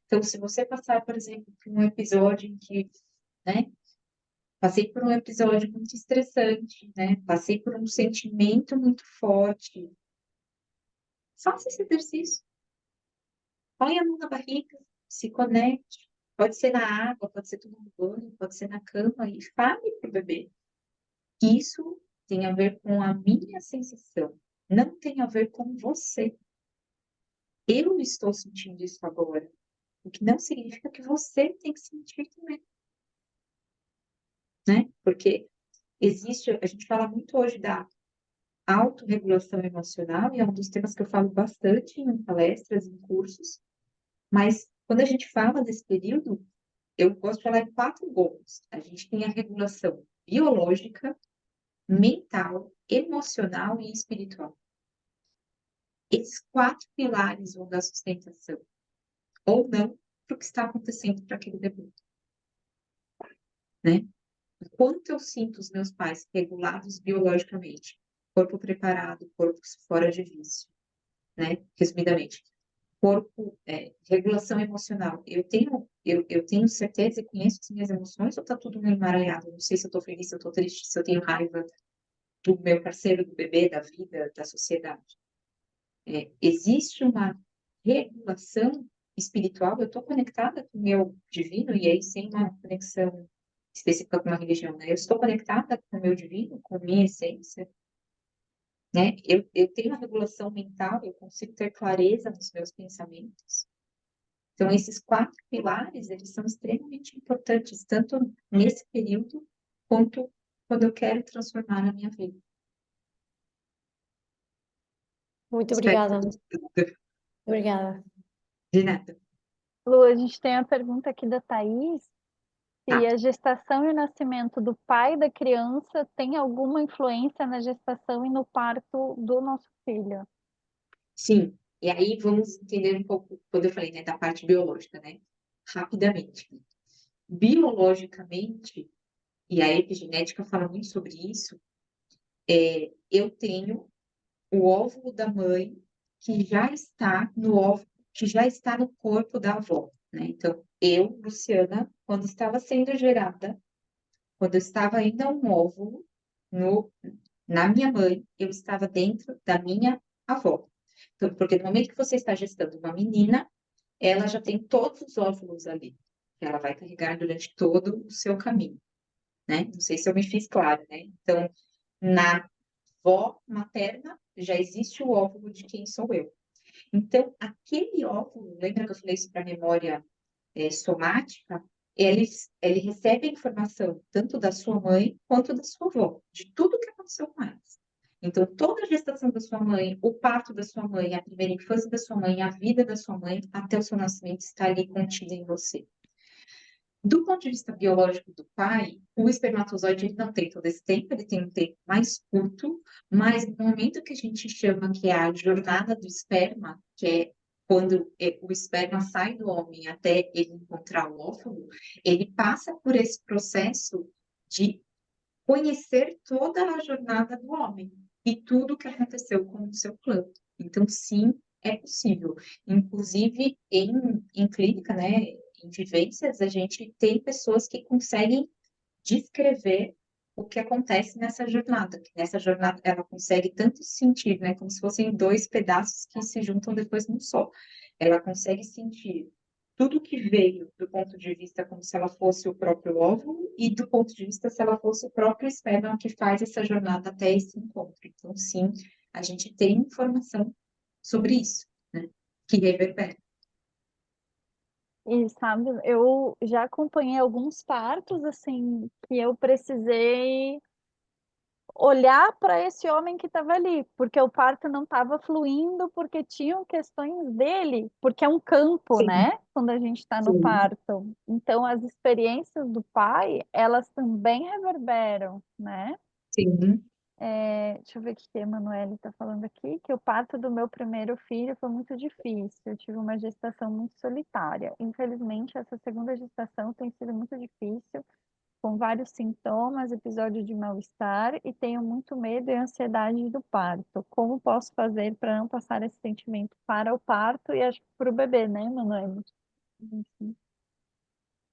A: Então, se você passar, por exemplo, por um episódio em que, né, passei por um episódio muito estressante, né, passei por um sentimento muito forte, faça esse exercício. Põe a mão na barriga, se conecte. Pode ser na água, pode ser tomando banho, pode ser na cama e fale para o bebê. Isso tem a ver com a minha sensação, não tem a ver com você. Eu estou sentindo isso agora, o que não significa que você tem que sentir também, né? Porque existe, a gente fala muito hoje da autorregulação emocional, e é um dos temas que eu falo bastante em palestras, em cursos, mas quando a gente fala desse período, eu gosto de falar em 4 gols. A gente tem a regulação biológica, mental, emocional e espiritual. Esses 4 pilares vão dar sustentação, ou não, para o que está acontecendo para aquele bebê, né? Enquanto eu sinto os meus pais regulados biologicamente, corpo preparado, corpo fora de vício, né? Resumidamente, corpo, regulação emocional. Eu tenho certeza e conheço as minhas emoções ou está tudo meio emaranhado? Não sei se eu estou feliz, se eu estou triste, se eu tenho raiva do meu parceiro, do bebê, da vida, da sociedade. Existe uma regulação espiritual, eu estou conectada com o meu divino, e aí sem uma conexão específica com uma religião, né? Eu estou conectada com o meu divino, com a minha essência, né? Eu tenho uma regulação mental, eu consigo ter clareza nos meus pensamentos. Então, esses 4 pilares, eles são extremamente importantes, tanto nesse período, quanto quando eu quero transformar a minha vida.
G: Muito
A: Espero
G: obrigada.
A: que...
G: Obrigada.
A: De nada.
B: Lu, a gente tem a pergunta aqui da Thaís, se
A: Tá.
B: a gestação e o nascimento do pai da criança tem alguma influência na gestação e no parto do nosso filho.
A: Sim, e aí vamos entender um pouco, quando eu falei, né, da parte biológica, né? Rapidamente. Biologicamente, e a epigenética fala muito sobre isso, eu tenho o óvulo da mãe que já está no óvulo, que já está no corpo da avó, né? Então, eu, Luciana, quando estava sendo gerada, quando eu estava ainda um óvulo na minha mãe, eu estava dentro da minha avó. Então, porque no momento que você está gestando uma menina, ela já tem todos os óvulos ali, que ela vai carregar durante todo o seu caminho, né? Não sei se eu me fiz claro, né? Então, na avó materna, já existe o óvulo de quem sou eu. Então, aquele óvulo, lembra que eu falei isso para a memória somática? Ele recebe a informação tanto da sua mãe quanto da sua avó, de tudo que aconteceu com elas. Então, toda a gestação da sua mãe, o parto da sua mãe, a primeira infância da sua mãe, a vida da sua mãe, até o seu nascimento, está ali contida em você. Do ponto de vista biológico do pai, o espermatozoide ele não tem todo esse tempo, ele tem um tempo mais curto, mas no momento que a gente chama que é a jornada do esperma, que é quando o esperma sai do homem até ele encontrar o óvulo, ele passa por esse processo de conhecer toda a jornada do homem e tudo o que aconteceu com o seu plano. Então, sim, é possível. Inclusive, em clínica, né, em vivências, a gente tem pessoas que conseguem descrever o que acontece nessa jornada. Que nessa jornada ela consegue tanto sentir, né, como se fossem dois pedaços que se juntam depois num só. Ela consegue sentir tudo que veio do ponto de vista como se ela fosse o próprio óvulo e do ponto de vista se ela fosse o próprio esperma que faz essa jornada até esse encontro. Então, sim, a gente tem informação sobre isso, né, que reverbera.
B: E sabe, eu já acompanhei alguns partos assim que eu precisei olhar para esse homem que estava ali, porque o parto não estava fluindo, porque tinham questões dele, porque é um campo,
A: Sim,
B: né? Quando a gente está no
A: sim,
B: parto. Então, as experiências do pai, elas também reverberam, né?
A: sim.
B: Deixa eu ver o que a Emanuele está falando aqui, que o parto do meu primeiro filho foi muito difícil. Eu tive uma gestação muito solitária. Infelizmente, essa segunda gestação tem sido muito difícil, com vários sintomas, episódio de mal-estar, e tenho muito medo e ansiedade do parto. Como posso fazer para não passar esse sentimento para o parto e acho que para o bebê, né, Emanuele? Enfim.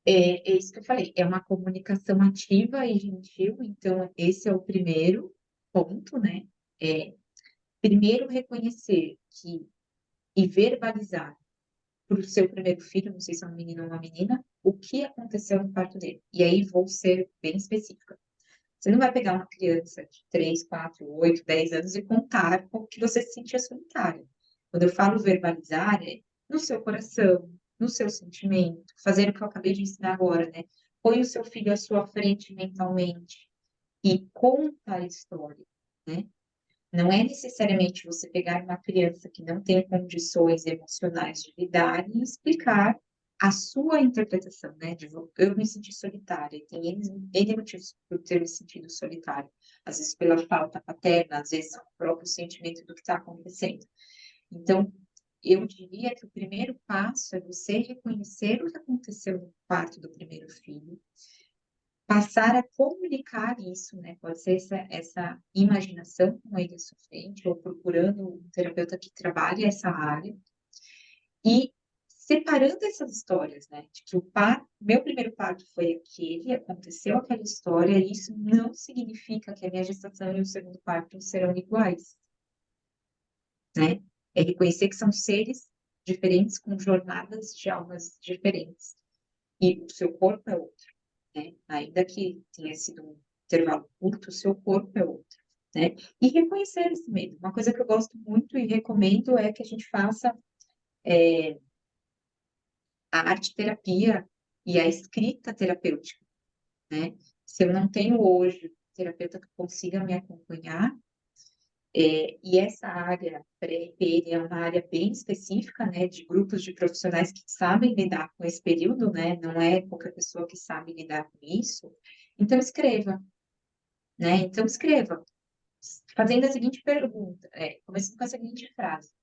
A: É isso que eu falei, é uma comunicação ativa e gentil, então esse é o primeiro ponto, né? É, primeiro reconhecer que e verbalizar para o seu primeiro filho, não sei se é um menino ou uma menina, o que aconteceu no parto dele. E aí vou ser bem específica. Você não vai pegar uma criança de 3, 4, 8, 10 anos e contar como que você se sentia solitária. Quando eu falo verbalizar, é no seu coração, no seu sentimento, fazer o que eu acabei de ensinar agora, né? Põe o seu filho à sua frente mentalmente e conta a história, né? Não é necessariamente você pegar uma criança que não tem condições emocionais de lidar e explicar a sua interpretação, né? Eu me senti solitária, e tem N motivos por ter me sentido solitária. Às vezes pela falta paterna, às vezes o próprio sentimento do que está acontecendo. Então, eu diria que o primeiro passo é você reconhecer o que aconteceu no parto do primeiro filho, passar a comunicar isso, né? Pode ser essa imaginação com ele à sua frente, ou procurando um terapeuta que trabalhe essa área, e separando essas histórias, né? De que meu primeiro parto foi aquele, aconteceu aquela história, e isso não significa que a minha gestação e o segundo parto serão iguais, né? É reconhecer que são seres diferentes, com jornadas de almas diferentes. E o seu corpo é outro, né? Ainda que tenha sido um intervalo curto, o seu corpo é outro, né? E reconhecer esse medo. Uma coisa que eu gosto muito e recomendo é que a gente faça a arte-terapia e a escrita terapêutica, né? Se eu não tenho hoje terapeuta que consiga me acompanhar, e essa área pré-IPN é uma área bem específica, né, de grupos de profissionais que sabem lidar com esse período, né, não é qualquer pessoa que sabe lidar com isso, então escreva, né, então escreva, fazendo a seguinte pergunta, começando com a seguinte frase: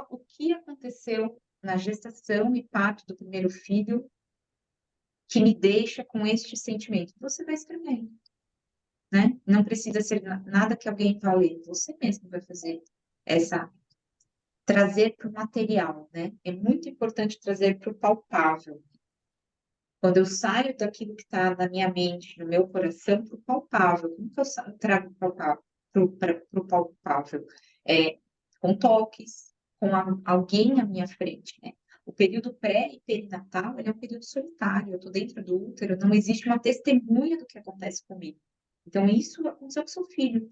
A: o que aconteceu na gestação e parto do primeiro filho que me deixa com este sentimento? Você vai escrevendo, né, não precisa ser nada que alguém vá ler, você mesmo vai fazer essa trazer para o material, né? É muito importante trazer para o palpável. Quando eu saio daquilo que está na minha mente, no meu coração, para o palpável. Como que eu trago para o palpável? Com toques, com alguém à minha frente, né? O período pré e perinatal, ele é um período solitário. Eu estou dentro do útero, não existe uma testemunha do que acontece comigo. Então, isso aconteceu com seu filho,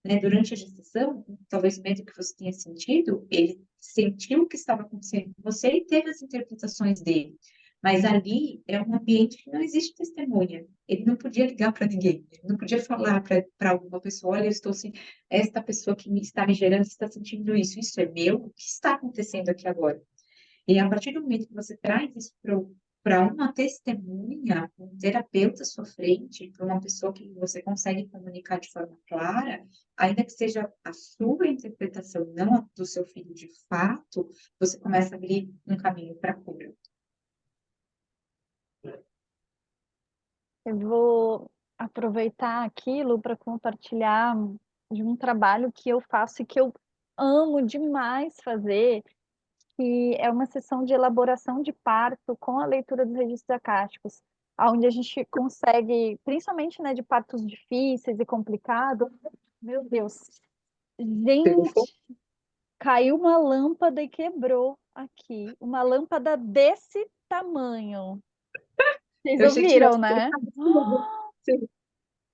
A: né? Durante a gestação, talvez o medo que você tenha sentido, ele sentiu o que estava acontecendo com você e teve as interpretações dele. Mas ali é um ambiente que não existe testemunha. Ele não podia ligar para ninguém, ele não podia falar para alguma pessoa: olha, eu estou assim, esta pessoa que está me gerando está sentindo isso é meu, o que está acontecendo aqui agora? E a partir do momento que você traz isso para uma testemunha, um terapeuta à sua frente, para uma pessoa que você consegue comunicar de forma clara, ainda que seja a sua interpretação, não a do seu filho de fato, você começa a abrir um caminho para a cura.
B: Eu vou aproveitar aquilo para compartilhar de um trabalho que eu faço e que eu amo demais fazer, que é uma sessão de elaboração de parto com a leitura dos registros acásticos. onde a gente consegue, principalmente, né, de partos difíceis e complicados. Meu Deus, gente, caiu uma lâmpada e quebrou aqui, uma lâmpada desse tamanho. Vocês
A: Eu achei que tivesse
B: ouviram, né?
A: colocado. Sim.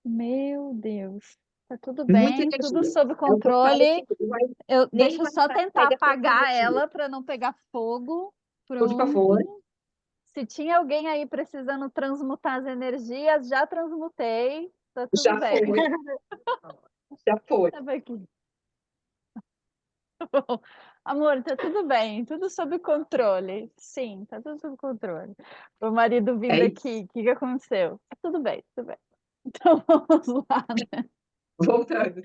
B: Meu Deus. Tá tudo
A: Muita
B: bem, tudo
A: energia.
B: sob
A: Eu vou falar
B: controle.
A: que nem
B: Deixa eu só
A: Wi-Fi
B: tentar
A: pega
B: apagar
A: tecnologia.
B: ela para não pegar fogo.
A: Por favor,
B: Pronto. Se tinha alguém aí precisando transmutar as energias, já transmutei. Tá tudo
A: já
B: bem.
A: foi. Já foi.
B: Tava aqui. Amor, tá tudo bem, tudo sob controle. Sim, tá tudo sob controle. O marido vindo
A: É
B: aqui,
A: isso.
B: o que que aconteceu? Tá tudo bem, tudo bem. Então vamos lá,
A: Voltando.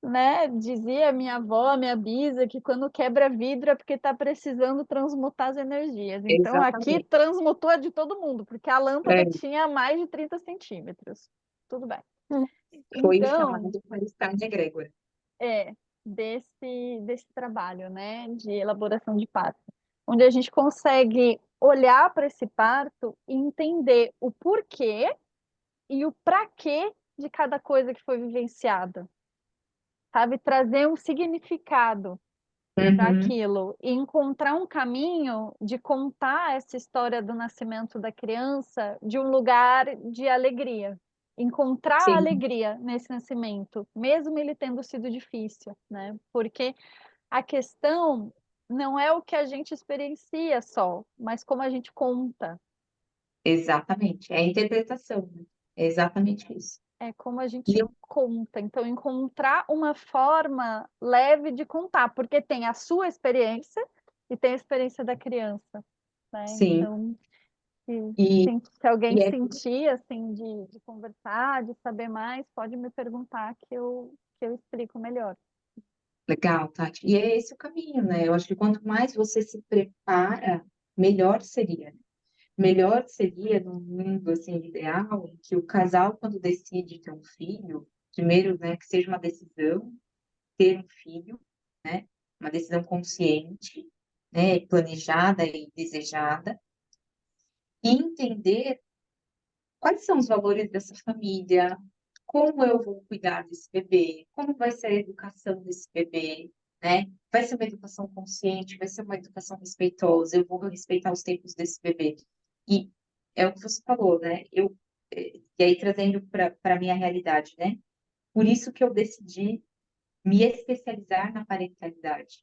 B: né? Dizia minha avó, minha bisa, que quando quebra vidro é porque tá precisando transmutar as energias. Então aqui
A: Exatamente.
B: transmutou a de todo mundo, porque a lâmpada
A: É,
B: tinha mais de 30 centímetros. Tudo bem.
A: foi o
B: Então,
A: chamado para estar de egrégora.
B: desse trabalho, né, de elaboração de parto, onde a gente consegue olhar para esse parto e entender o porquê e o para quê de cada coisa que foi vivenciada, sabe? Trazer um significado para
A: Uhum.
B: aquilo e encontrar um caminho de contar essa história do nascimento da criança de um lugar de alegria. Encontrar a
A: Sim,
B: alegria nesse nascimento, mesmo ele tendo sido difícil, né? Porque a questão não é o que a gente experiencia só, mas como a gente conta.
A: exatamente. É a interpretação, né? É exatamente isso.
B: É como a
A: E
B: gente
A: eu,
B: conta. Então, encontrar uma forma leve de contar, porque tem a sua experiência e tem a experiência da criança, né?
A: sim,
B: Então, se,
A: e,
B: se alguém
A: e é
B: sentir, assim, de conversar, de saber mais, pode me perguntar que eu explico melhor.
A: legal, Tati. E é esse o caminho, né? Eu acho que quanto mais você se prepara, melhor seria. Melhor seria num mundo assim ideal em que o casal, quando decide ter um filho, primeiro, né, que seja uma decisão ter um filho, né? Uma decisão consciente, né, planejada e desejada, e entender quais são os valores dessa família, como eu vou cuidar desse bebê, como vai ser a educação desse bebê, né? Vai ser uma educação consciente, vai ser uma educação respeitosa, eu vou respeitar os tempos desse bebê. E é o que você falou, né? E aí trazendo para a minha realidade, né? Por isso que eu decidi me especializar na parentalidade.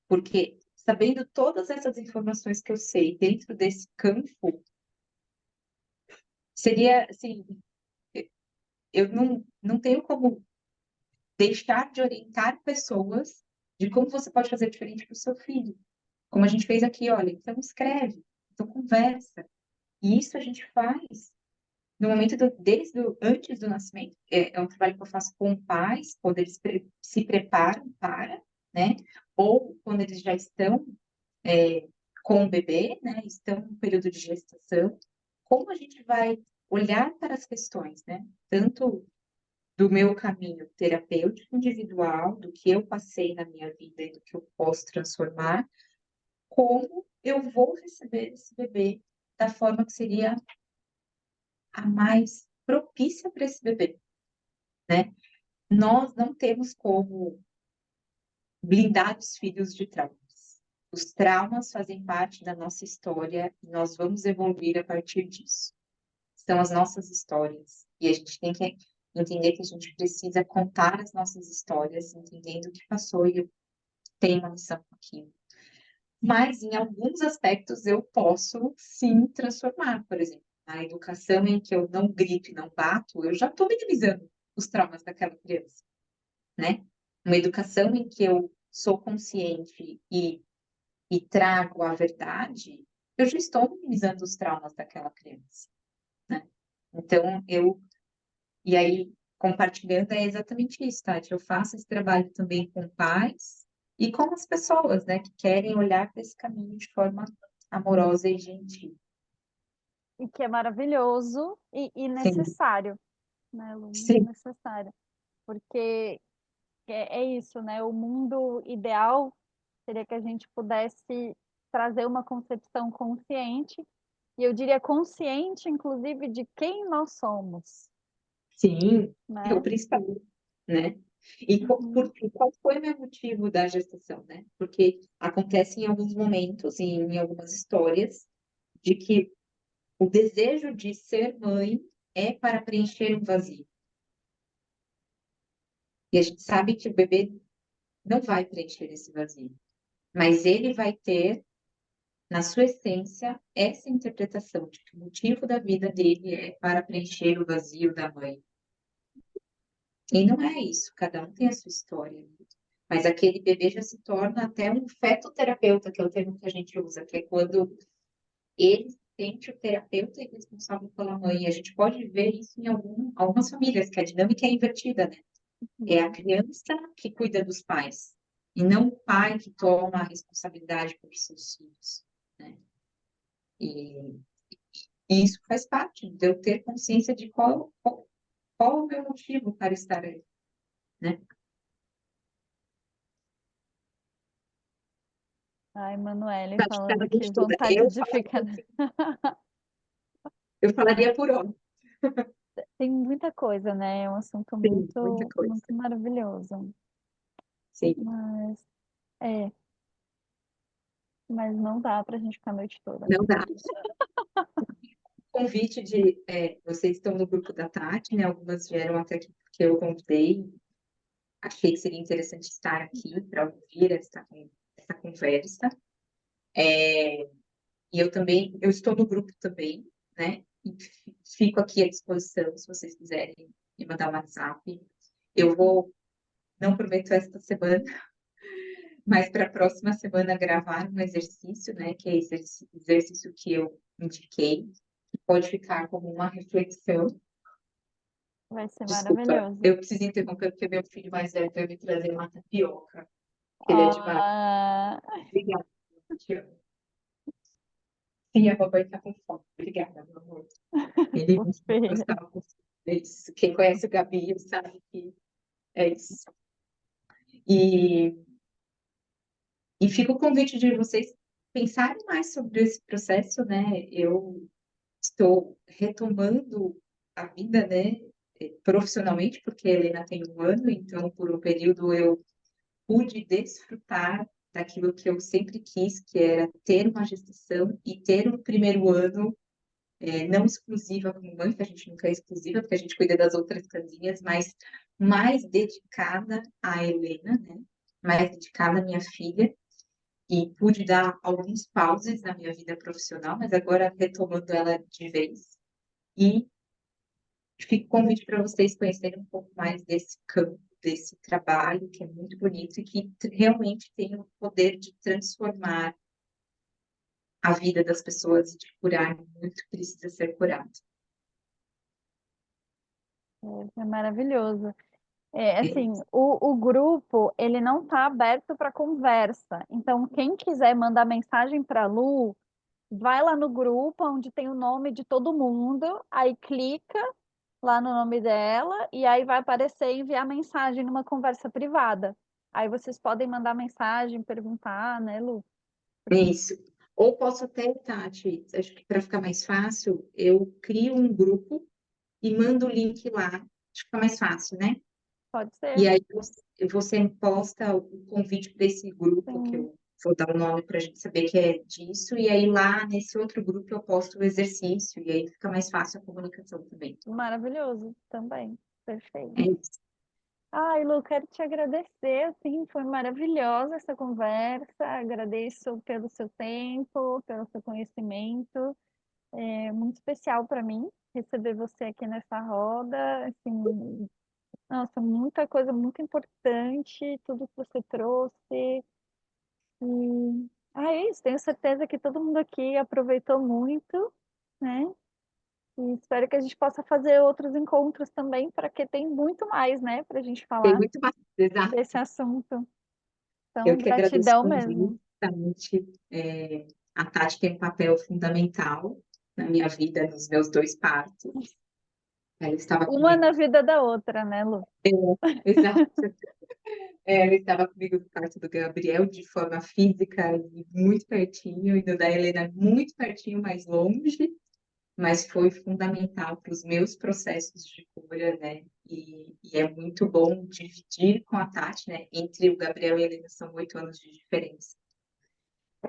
A: Porque sabendo todas essas informações que eu sei dentro desse campo, seria assim, eu não tenho como deixar de orientar pessoas de como você pode fazer diferente para o seu filho. Como a gente fez aqui, olha, então escreve, então conversa. E isso a gente faz no momento antes do nascimento. É um trabalho que eu faço com pais, quando eles se preparam para, né? Ou quando eles já estão com o bebê, né? Estão no período de gestação. Como a gente vai olhar para as questões, né? Tanto do meu caminho terapêutico individual, do que eu passei na minha vida e do que eu posso transformar, como eu vou receber esse bebê da forma que seria a mais propícia para esse bebê, né? Nós não temos como blindar os filhos de traumas. Os traumas fazem parte da nossa história e nós vamos evoluir a partir disso. São as nossas histórias. E a gente tem que entender que a gente precisa contar as nossas histórias, entendendo o que passou e eu tenho uma missão com aquilo. Mas em alguns aspectos eu posso sim transformar. Por exemplo, na educação em que eu não grito e não bato, eu já estou minimizando os traumas daquela criança, né? Uma educação em que eu sou consciente e trago a verdade, eu já estou minimizando os traumas daquela criança, né? Então, e aí, compartilhando é exatamente isso, Tati. Eu faço esse trabalho também com pais e com as pessoas, né, que querem olhar para esse caminho de forma amorosa e gentil.
B: E que é maravilhoso e
A: Sim,
B: necessário, né, Lu? Muito
A: sim,
B: necessário. Porque é isso, né? O mundo ideal seria que a gente pudesse trazer uma concepção consciente E eu diria consciente, inclusive, de quem nós somos,
A: Sim, é o
B: né?
A: principal, né? E qual foi o meu motivo da gestação, né? Porque acontece em alguns momentos, em algumas histórias, de que o desejo de ser mãe é para preencher um vazio. E a gente sabe que o bebê não vai preencher esse vazio, mas ele vai ter, na sua essência, essa interpretação de que o motivo da vida dele é para preencher o vazio da mãe. E não é isso, cada um tem a sua história. Mas aquele bebê já se torna até um fetoterapeuta, que é o termo que a gente usa, que é quando ele sente o terapeuta e responsável pela mãe. E a gente pode ver isso em algumas famílias, que a dinâmica é invertida, né? É a criança que cuida dos pais, e não o pai que toma a responsabilidade por seus filhos, né? E, e isso faz parte de eu ter consciência de qual o meu motivo para estar aí, né?
B: Ai, Manoel,
A: Acho que
B: falando
A: a
B: aqui,
A: gente toda.
B: vontade de ficar.
A: Eu falaria por hora.
B: Tem muita coisa, né? É um assunto
A: Tem muita
B: muito,
A: coisa.
B: muito maravilhoso.
A: Sim,
B: Mas, é, mas não dá pra gente ficar a noite toda.
A: não dá. Convite de vocês estão no grupo da Tati, né? Algumas vieram até aqui porque eu convidei. Achei que seria interessante estar aqui para ouvir essa conversa. E eu estou no grupo também, né? E fico aqui à disposição se vocês quiserem me mandar um WhatsApp. Eu não prometo esta semana, mas para a próxima semana gravar um exercício, né? Que é esse exercício que eu indiquei, que pode ficar como uma reflexão.
B: Vai ser
A: Desculpa,
B: maravilhoso.
A: eu preciso interromper porque meu filho mais velho vai me trazer uma tapioca. Ele é demais.
B: Ah,
A: Obrigada, te amo. Sim, a mamãe está com fome. Obrigada, meu amor. Ele
B: filho.
A: gostava disso. Quem conhece o Gabi sabe que é isso. E fica o convite de vocês pensarem mais sobre esse processo, né? Eu estou retomando a vida, né? Profissionalmente, porque a Helena tem 1 ano, então por um período eu pude desfrutar daquilo que eu sempre quis, que era ter uma gestação e ter um primeiro ano não exclusiva como mãe, que a gente nunca é exclusiva, porque a gente cuida das outras casinhas, mas mais dedicada à Helena, né? Mais dedicada à minha filha, e pude dar alguns pauses na minha vida profissional, mas agora retomando ela de vez. E fica o convite para vocês conhecerem um pouco mais desse campo, desse trabalho, que é muito bonito e que realmente tem o poder de transformar a vida das pessoas e de curar muito que precisa ser curado.
B: É maravilhoso. Assim, o grupo, ele não está aberto para conversa. Então, quem quiser mandar mensagem para a Lu, vai lá no grupo, onde tem o nome de todo mundo, aí clica lá no nome dela, e aí vai aparecer enviar mensagem numa conversa privada. Aí vocês podem mandar mensagem, perguntar, né, Lu?
A: É isso. Ou posso até, Tati, acho que para ficar mais fácil, eu crio um grupo e mando o link lá. Acho que fica mais fácil, né?
B: Pode ser.
A: E aí você posta o convite para esse grupo, que
B: Sim.
A: eu vou dar o nome para a gente saber que é disso, e aí lá nesse outro grupo eu posto o exercício, e aí fica mais fácil a comunicação também.
B: Maravilhoso também. Perfeito.
A: É isso.
B: Ai, Lu, quero te agradecer, assim, foi maravilhosa essa conversa, agradeço pelo seu tempo, pelo seu conhecimento, é muito especial para mim receber você aqui nessa roda, assim, nossa, muita coisa muito importante, tudo que você trouxe, é isso, tenho certeza que todo mundo aqui aproveitou muito, né? E espero que a gente possa fazer outros encontros também, porque tem muito mais, né, para a gente
A: Tem
B: falar
A: muito mais. Exato.
B: desse assunto.
A: Eu
B: Então,
A: que agradeço
B: gratidão
A: o
B: mesmo.
A: convite, Tati. A Tati tem um papel fundamental na minha vida, nos meus 2 partos. Ela estava
B: Uma
A: comigo.
B: na vida da outra, né, Lu?
A: Exato. Ele estava comigo no quarto do Gabriel de forma física e muito pertinho, e do da Helena muito pertinho, mais longe, mas foi fundamental para os meus processos de cura, né? E é muito bom dividir com a Tati, né? Entre o Gabriel e a Helena são 8 anos de diferença.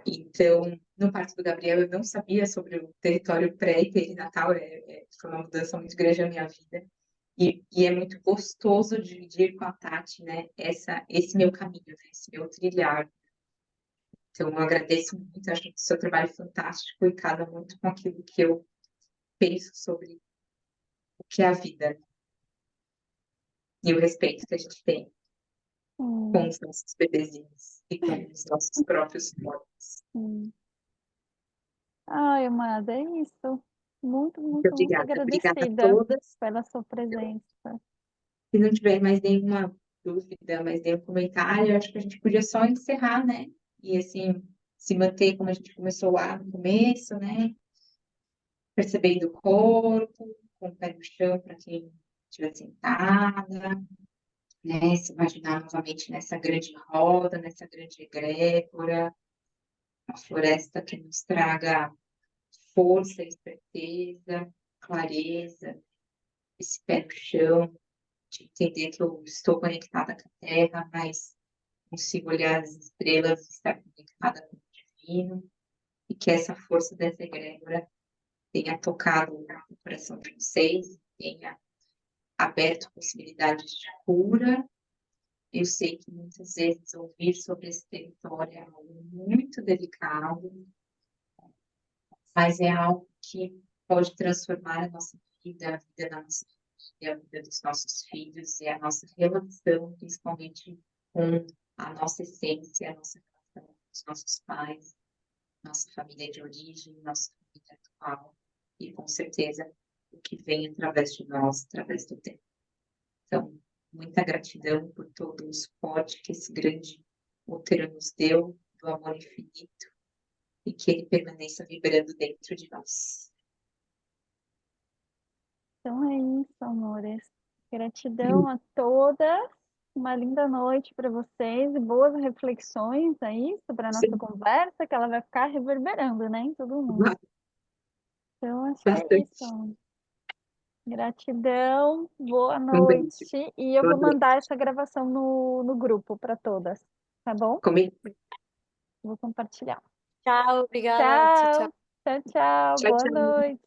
A: Então, no parto do Gabriel, eu não sabia sobre o território pré e perinatal, foi uma mudança muito grande na minha vida. E é muito gostoso dividir com a Tati, né, esse meu caminho, né, esse meu trilhar. Então, eu agradeço muito, acho que o seu trabalho é fantástico e casa muito com aquilo que eu penso sobre o que é a vida e o respeito que a gente tem com
B: Hum,
A: os nossos bebezinhos e com os nossos próprios corpos.
B: hum. Ai, amada, é isso. Muito,
A: Muito
B: muito, muito
A: obrigada. Obrigada a
B: agradecida
A: todas.
B: pela sua presença.
A: Se não tiver mais nenhuma dúvida, mais nenhum comentário, acho que a gente podia só encerrar, né? E assim, se manter como a gente começou lá no começo, né? Percebendo o corpo, com o pé no chão para quem estiver sentada, né? Se imaginar novamente nessa grande roda, nessa grande egrégora, uma floresta que nos traga força, esperteza, clareza, esse pé no chão, de entender que eu estou conectada com a Terra, mas consigo olhar as estrelas e estar conectada com o divino, e que essa força dessa egrégora tenha tocado o coração de vocês, tenha aberto possibilidades de cura. Eu sei que muitas vezes ouvir sobre esse território é algo muito delicado, mas é algo que pode transformar a nossa vida, a vida da nossa família, a vida dos nossos filhos e a nossa relação, principalmente com a nossa essência, a nossa relação com os nossos pais, nossa família de origem, nossa família atual e, com certeza, o que vem através de nós, através do tempo. Então, muita gratidão por todo o suporte que esse grande útero nos deu, do amor infinito, e que ele permaneça vibrando dentro de nós.
B: Então é isso, amores. Gratidão a todas. Uma linda noite para vocês e boas reflexões aí sobre a nossa
A: Sim,
B: conversa, que ela vai ficar reverberando, né, em todo mundo. Então, acho que é
A: bastante.
B: isso. Gratidão, boa
A: Um beijo.
B: noite. E eu
A: Boa
B: vou
A: noite.
B: mandar essa gravação no grupo para todas, tá bom?
A: Comigo.
B: Vou compartilhar.
G: Tchau, obrigada. Tchau,
B: Tchau,
G: tchau.
B: tchau, tchau.
A: Tchau,
B: Boa
A: tchau.
B: noite.